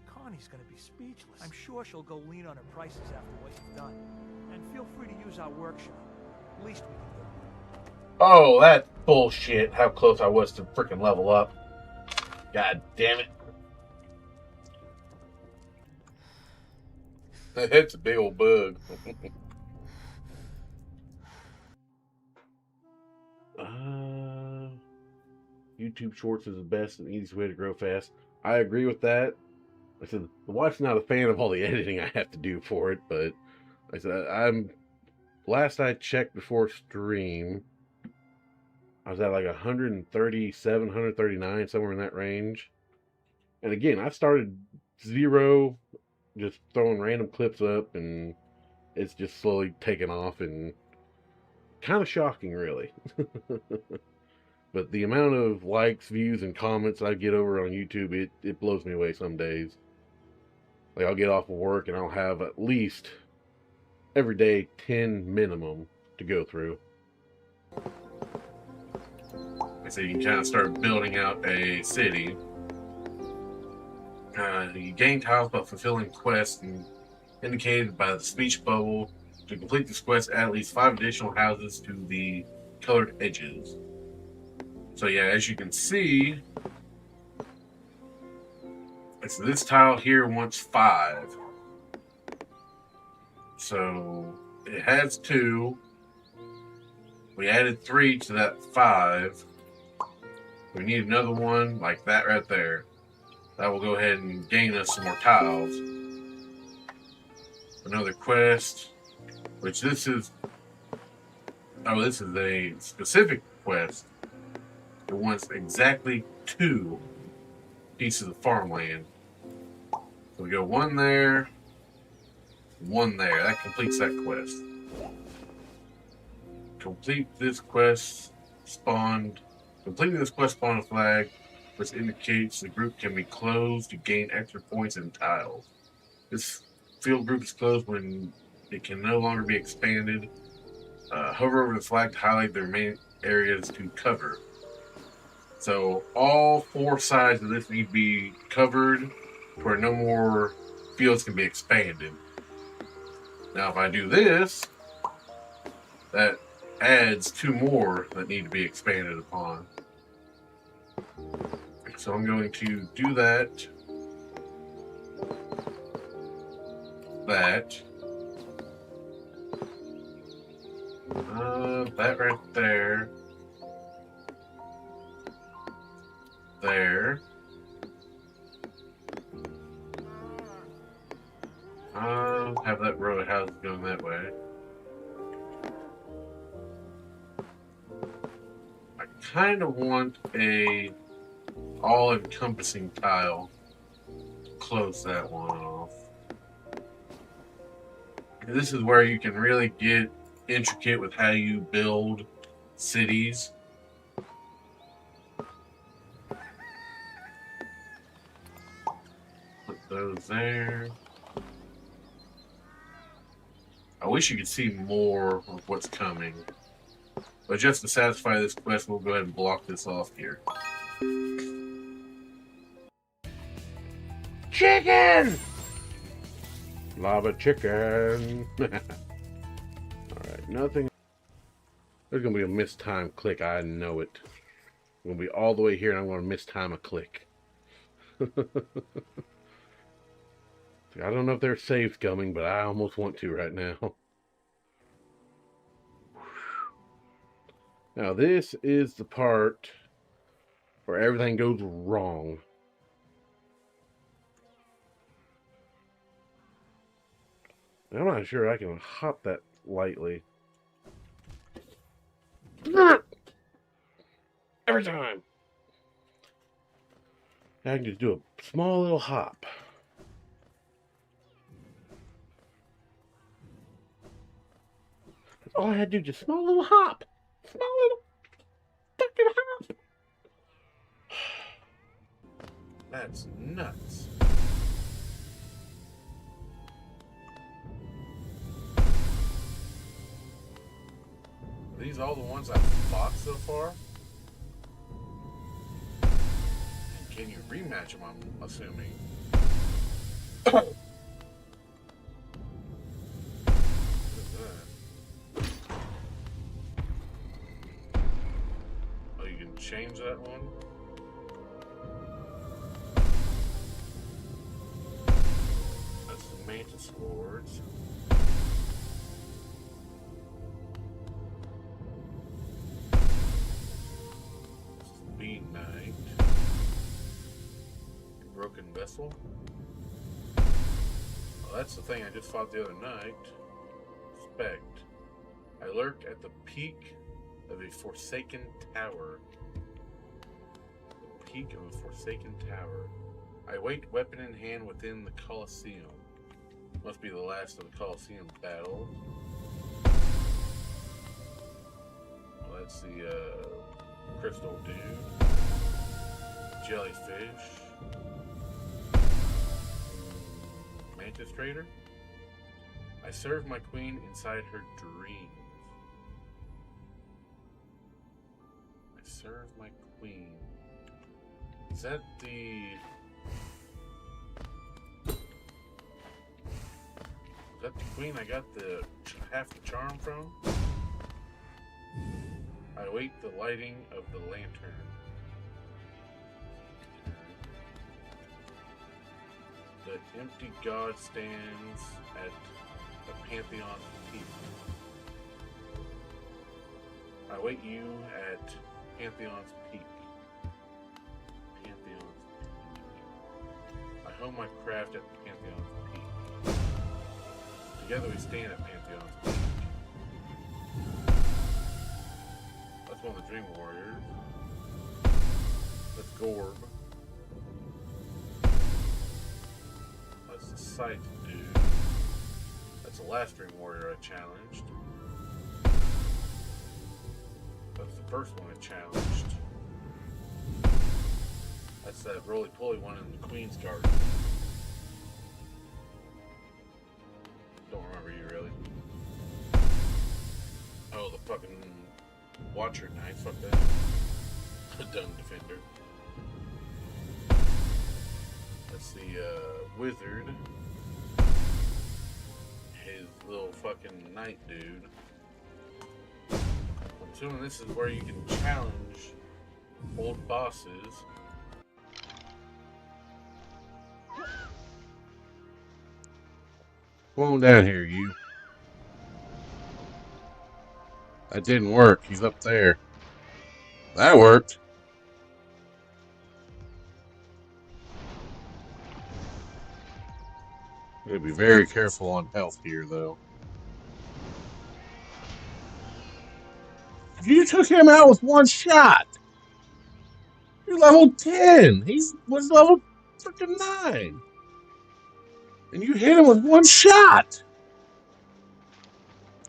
Connie's gonna be speechless. I'm sure she'll go lean on her prices after what you've done. And feel free to use our workshop. Least we can do. Oh, that's bullshit. How close I was to freaking level up. God damn it. It's a big old bug. YouTube Shorts is the best and easiest way to grow fast. I agree with that. I said the wife's not a fan of all the editing I have to do for it, but I said last I checked before stream, I was at like 137, 139, somewhere in that range. And again, I started 0, just throwing random clips up, and it's just slowly taken off, and kind of shocking, really. But the amount of likes, views, and comments I get over on YouTube, it blows me away some days. Like, I'll get off of work, and I'll have at least every day 10 minimum to go through. So you can kind of start building out a city. You gain tiles by fulfilling quests indicated by the speech bubble. To complete this quest, add at least 5 additional houses to the colored edges. So yeah, as you can see, so this tile here wants 5. So it has 2. We added 3 to that 5. We need another one like that right there. That will go ahead and gain us some more tiles. Another quest, which this is a specific quest. It wants exactly 2 pieces of farmland. So we go 1 there, 1 there. That completes that quest. Completing this quest spawned a flag, which indicates the group can be closed to gain extra points and tiles. This field group is closed when it can no longer be expanded. Hover over the flag to highlight the remaining areas to cover. So all 4 sides of this need to be covered where no more fields can be expanded. Now if I do this, that adds 2 more that need to be expanded upon. So I'm going to do that. That right there. There. Have that row of houses going that way. I kind of want a all-encompassing tile to close that one off. This is where you can really get intricate with how you build cities. Put those there. I wish you could see more of what's coming. But just to satisfy this quest, we'll go ahead and block this off here. Chicken! Lava chicken. Alright, nothing. There's going to be a mistime click. I know it. I'm going to be all the way here and I'm going to mistime a click. I don't know if there's saves coming, but I almost want to right now. Now this is the part where everything goes wrong. I'm not sure I can hop that lightly. Every time. I can just do a small little hop. That's all I had to do, just a small little hop. Small little fucking hop. That's nuts. Are these all the ones I've fought so far? And can you rematch them, I'm assuming? What is that? Oh, you can change that one? That's the Mantis Swords. Bean Knight. Broken Vessel. Well, that's the thing I just fought the other night. Spect. I lurk at the peak of a forsaken tower. The peak of a forsaken tower. I wait weapon in hand within the Colosseum. Must be the last of the Colosseum battle. Well, that's the Crystal Dude. Jellyfish. Mantis Trader. I serve my queen inside her dreams. I serve my queen. Is that the... Is that the queen I got the half the charm from? I await the lighting of the lantern. The empty god stands at the Pantheon's peak. I await you at Pantheon's peak. Pantheon's peak. I hone my craft at the Pantheon's peak. Together we stand at Pantheon's peak. That's one of the Dream Warriors. That's Gorb. That's the Sight Dude. That's the last Dream Warrior I challenged. That's the first one I challenged. That's that roly-poly one in the Queen's Garden. Don't remember you really. Oh, the fucking Watcher Knight, fuck that. The Dun Defender. That's the Wizard. His little fucking Knight dude. I'm assuming this is where you can challenge old bosses. Come on down here, you. That didn't work. He's up there. That worked. Gotta be very careful on health here, though. You took him out with one shot. You're level 10. He was level freaking 9. And you hit him with one shot.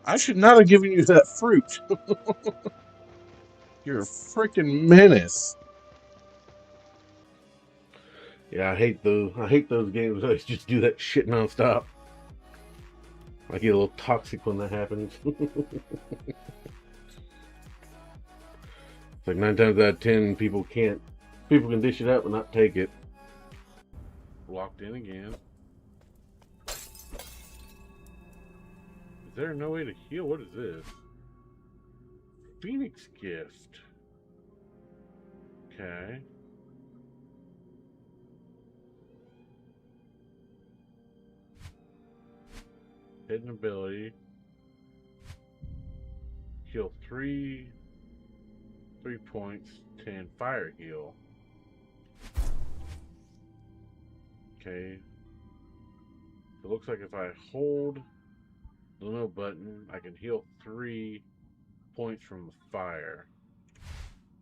I should not have given you that fruit. You're a freaking menace. Yeah, I hate those. I hate those games that just do that shit nonstop. I get a little toxic when that happens. It's like 9 times out of 10, people can dish it out but not take it. Locked in again. Is there no way to heal? What is this? Phoenix gift. Okay. Hidden ability. Heal 3 points, 10 fire heal. Okay. So it looks like if I hold the no button, I can heal 3 points from the fire.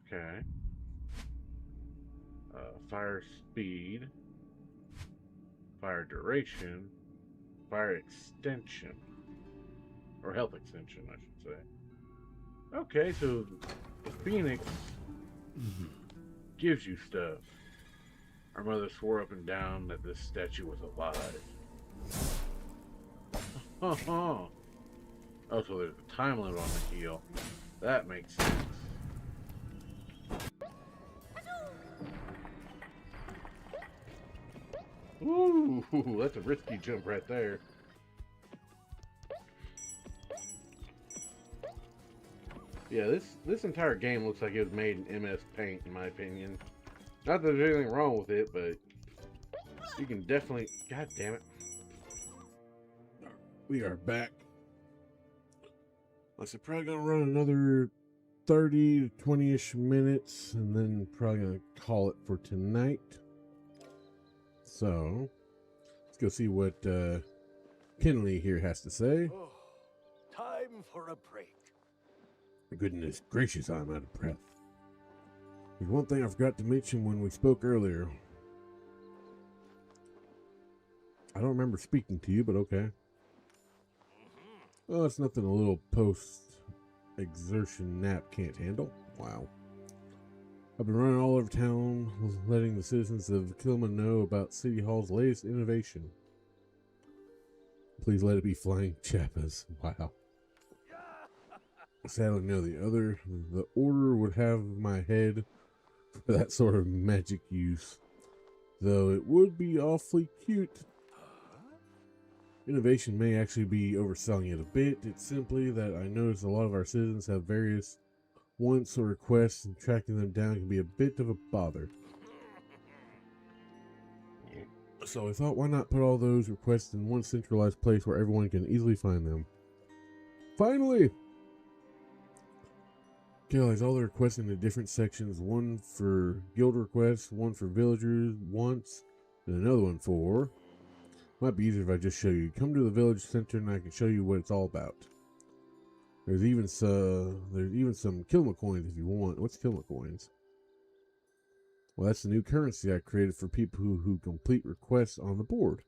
Okay. Fire speed. Fire duration. Fire extension. Or health extension, I should say. Okay, so the Phoenix gives you stuff. Our mother swore up and down that this statue was alive. Oh, so there's a time limit on the heal. That makes sense. Ooh, that's a risky jump right there. Yeah, this entire game looks like it was made in MS Paint, in my opinion. Not that there's anything wrong with it, but you can definitely... God damn it. We are back. I said probably gonna run another 30 to 20-ish minutes, and then probably gonna call it for tonight. So, let's go see what Kinley here has to say. Oh, time for a break. Goodness gracious, I'm out of breath. There's one thing I forgot to mention when we spoke earlier. I don't remember speaking to you, but okay. Oh, it's nothing a little post-exertion nap can't handle. Wow. I've been running all over town, letting the citizens of Kilma know about City Hall's latest innovation. Please let it be flying chappas. Wow. Sadly, no, the order would have my head for that sort of magic use. Though it would be awfully cute. Innovation may actually be overselling it a bit. It's simply that I notice a lot of our citizens have various wants or requests, and tracking them down can be a bit of a bother. So I thought, why not put all those requests in one centralized place where everyone can easily find them? Finally! Realize all the requests into different sections, one for guild requests, one for villagers wants, and another one for... Might be easier if I just show you. Come to the village center and I can show you what it's all about. There's even some Kilma coins if you want. What's Kilma coins? Well, that's the new currency I created for people who complete requests on the board.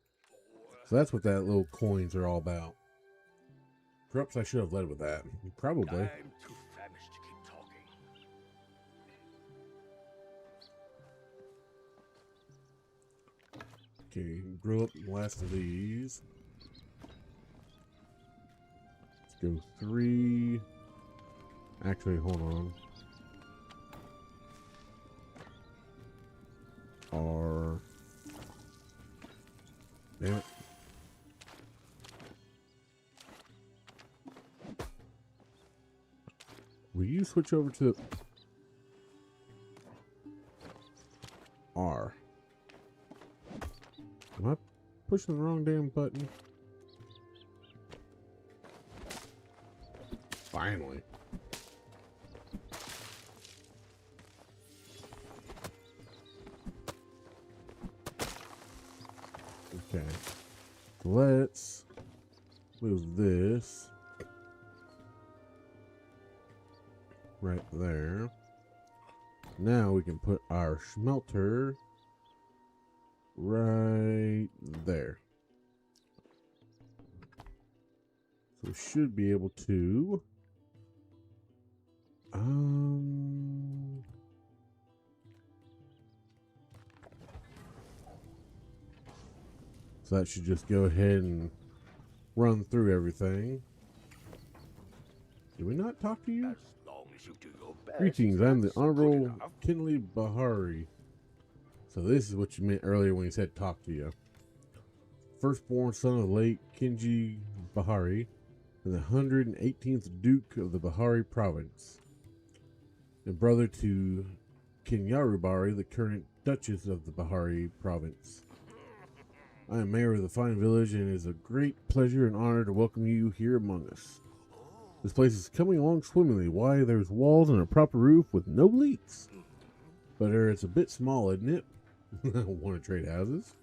So that's what that little coins are all about. Perhaps I should have led with that. Probably. I'm too famished to keep talking. Okay, grill up the last of these. Let's go 3. Actually, hold on. R. Damn it. Will you switch over to R? Am I pushing the wrong damn button? Finally. Okay. Let's move this right there. Now we can put our smelter right there. So we should be able to. So that should just go ahead and run through everything. Did we not talk to you? As long as you do your best. Greetings, I'm the that's good Honorable enough. Kinley Bahari. So this is what you meant earlier when you said talk to you. Firstborn son of the late Kinji Bahari and the 118th Duke of the Bahari Province, and brother to Kinyaru Bahari, the current Duchess of the Bahari Province. I am mayor of the fine village, and it is a great pleasure and honor to welcome you here among us. This place is coming along swimmingly. Why, there's walls and a proper roof with no leaks. But it's a bit small, isn't it? Want to trade houses?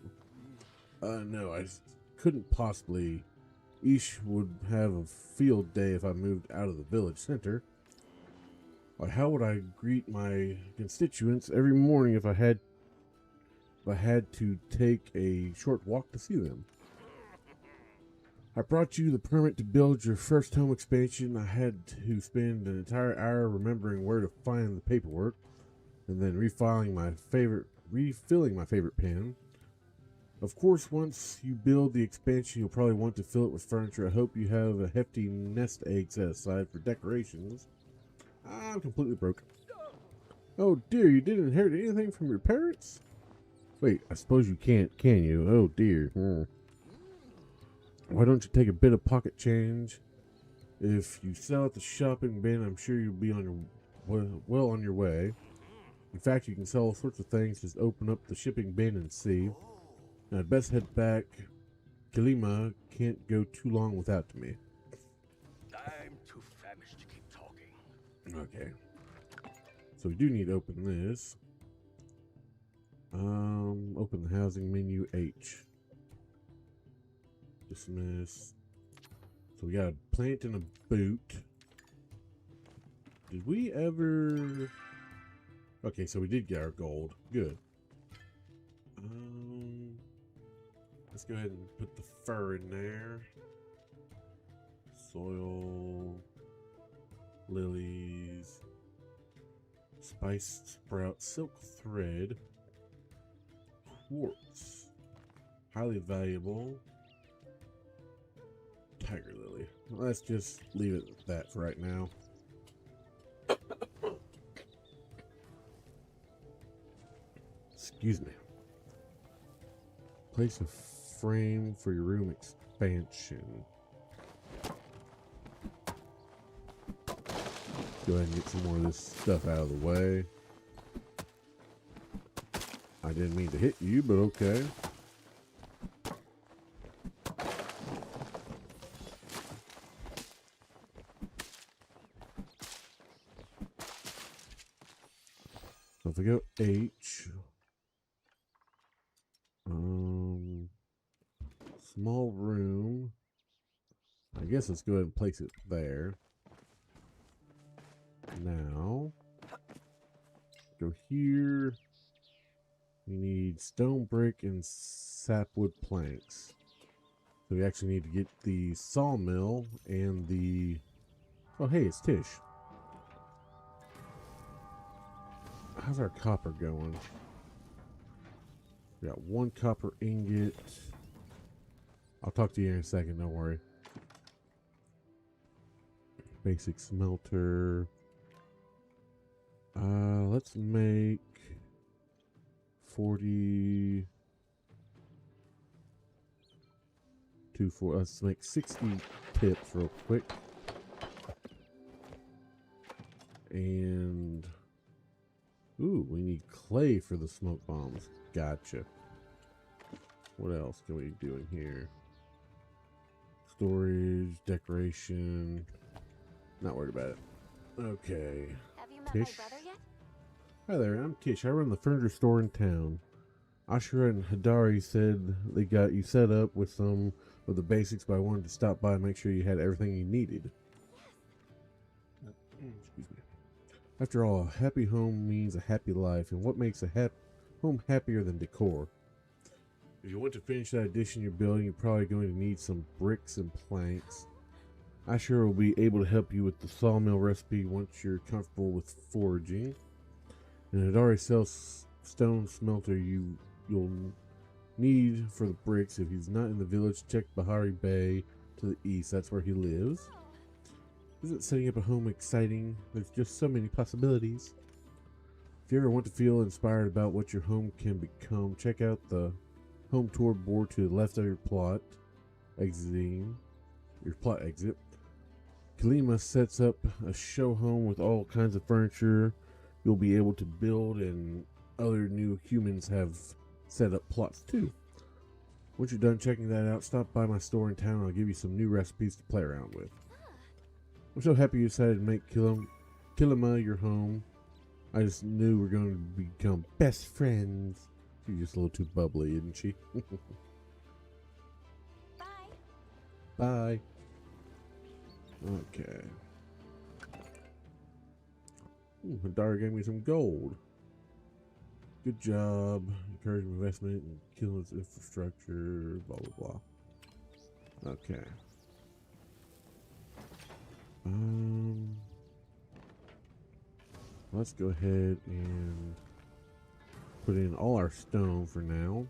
No, I just couldn't possibly. Ish would have a field day if I moved out of the village center. Why, how would I greet my constituents every morning if I had to take a short walk to see them? I brought you the permit to build your first home expansion. I had to spend an entire hour remembering where to find the paperwork, and then refilling my favorite pen. Of course, once you build the expansion, you'll probably want to fill it with furniture. I hope you have a hefty nest egg set aside for decorations. I'm completely broke. Oh dear, you didn't inherit anything from your parents? Wait, I suppose you can't, can you? Oh dear. Why don't you take a bit of pocket change? If you sell at the shopping bin, I'm sure you'll be on your way. In fact, you can sell all sorts of things. Just open up the shipping bin and see. Now, I'd best head back. Kalima can't go too long without me. I'm too famished to keep talking. Okay. So we do need to open this. Open the housing menu H. Dismiss. So we got a plant and a boot. Did we ever... Okay, so we did get our gold. Good. Let's go ahead and put the fur in there. Soil. Lilies. Spiced sprout. Silk thread. Quartz. Highly valuable. Tiger lily. Let's just leave it at that for right now. Excuse me. Place a frame for your room expansion. Go ahead and get some more of this stuff out of the way. I didn't mean to hit you, but okay. So if we go H, small room, I guess let's go ahead and place it there. Now, go here. We need stone brick and sapwood planks. So we actually need to get the sawmill and the... Oh, hey, it's Tish. How's our copper going? We got one copper ingot. I'll talk to you in a second, don't worry. Basic smelter. Let's make 40... let's make 60 tips real quick. And... Ooh, we need clay for the smoke bombs. Gotcha. What else can we do in here? Storage, decoration. Not worried about it. Okay. Have you met Tish? my brother yet? Hi there, I'm Tish. I run the furniture store in town. Ashura and Hidari said they got you set up with some of the basics, but I wanted to stop by and make sure you had everything you needed. Excuse me. After all, a happy home means a happy life, and what makes a home happier than decor? If you want to finish that addition you're building, you're probably going to need some bricks and planks. I sure will be able to help you with the sawmill recipe once you're comfortable with foraging. And it already sells stone smelter you'll need for the bricks. If he's not in the village, check Bahari Bay to the east. That's where he lives. Isn't setting up a home exciting? There's just so many possibilities. If you ever want to feel inspired about what your home can become, check out the home tour board to the left of your plot exit. Kalima sets up a show home with all kinds of furniture you'll be able to build, and other new humans have set up plots too. Once you're done checking that out, stop by my store in town and I'll give you some new recipes to play around with. I'm so happy you decided to make Kilima your home. I just knew we're going to become best friends. She's just a little too bubbly, isn't she? Bye. Bye. Okay. Ooh, Hadara gave me some gold. Good job. Encourage investment in Kilima's infrastructure. Blah, blah, blah. Okay. Let's go ahead and put in all our stone for now.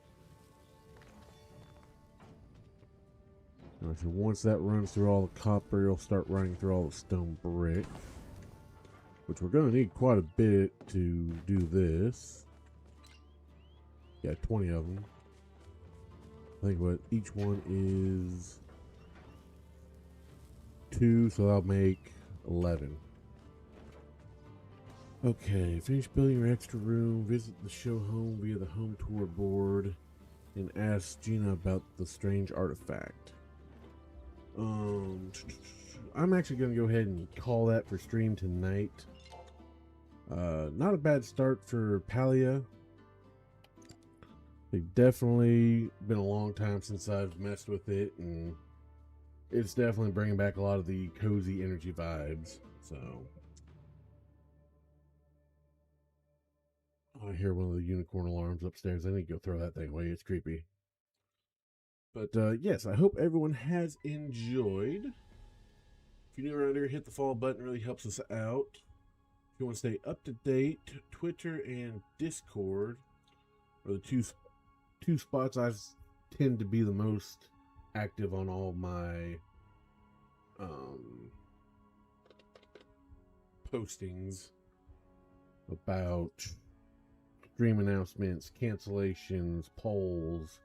Alright, so once that runs through all the copper, you'll start running through all the stone brick, which we're going to need quite a bit to do this. Yeah, 20 of them. I think what each one is 2, so that'll make 11. Okay, finish building your extra room, visit the show home via the home tour board, and ask Gina about the strange artifact. I'm actually going to go ahead and call that for stream tonight. Not a bad start for Palia. It's definitely been a long time since I've messed with it, and it's definitely bringing back a lot of the cozy energy vibes. So I hear one of the unicorn alarms upstairs. I need to go throw that thing away. It's creepy. But yes, I hope everyone has enjoyed. If you're new around here, hit the follow button. It really helps us out. If you want to stay up to date, Twitter and Discord are the two spots I tend to be the most active on all my postings about stream announcements, cancellations, polls,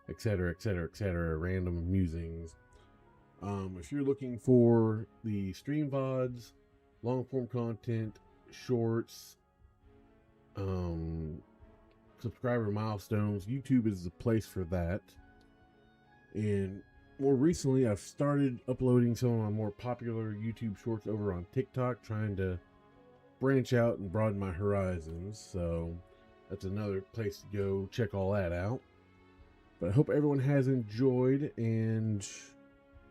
etc., etc., etc., random musings. If you're looking for the stream VODs, long form content, shorts, subscriber milestones, YouTube is the place for that. And more recently, I've started uploading some of my more popular YouTube shorts over on TikTok, trying to branch out and broaden my horizons. So that's another place to go check all that out. But I hope everyone has enjoyed, and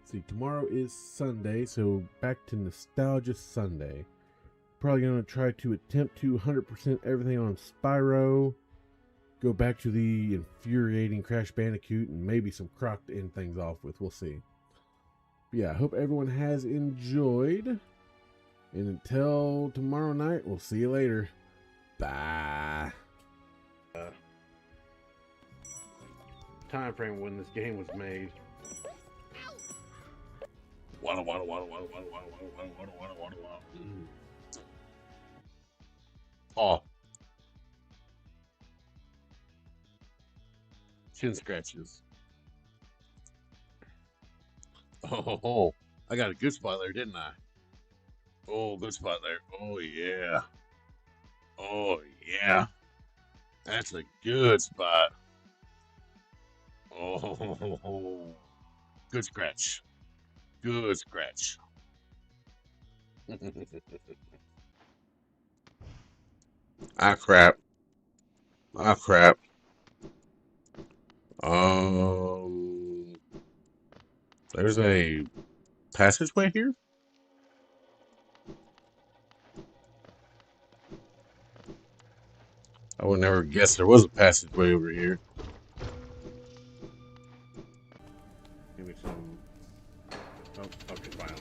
see, tomorrow is Sunday, so back to Nostalgia Sunday. Probably going to try to attempt to 100% everything on Spyro, go back to the infuriating Crash Bandicoot, and maybe some Croc to end things off with. We'll see. But yeah, I hope everyone has enjoyed, and until tomorrow night, we'll see you later. Bye. Time frame when this game was made. Oh. Chin scratches. Oh, I got a good spot there, didn't I? Oh, good spot there. Oh, yeah. Oh, yeah. That's a good spot. Oh, good scratch. Good scratch. Ah, crap. Ah, crap. There's a passageway here? I would never guess there was a passageway over here. Give me some. Oh, okay, fine.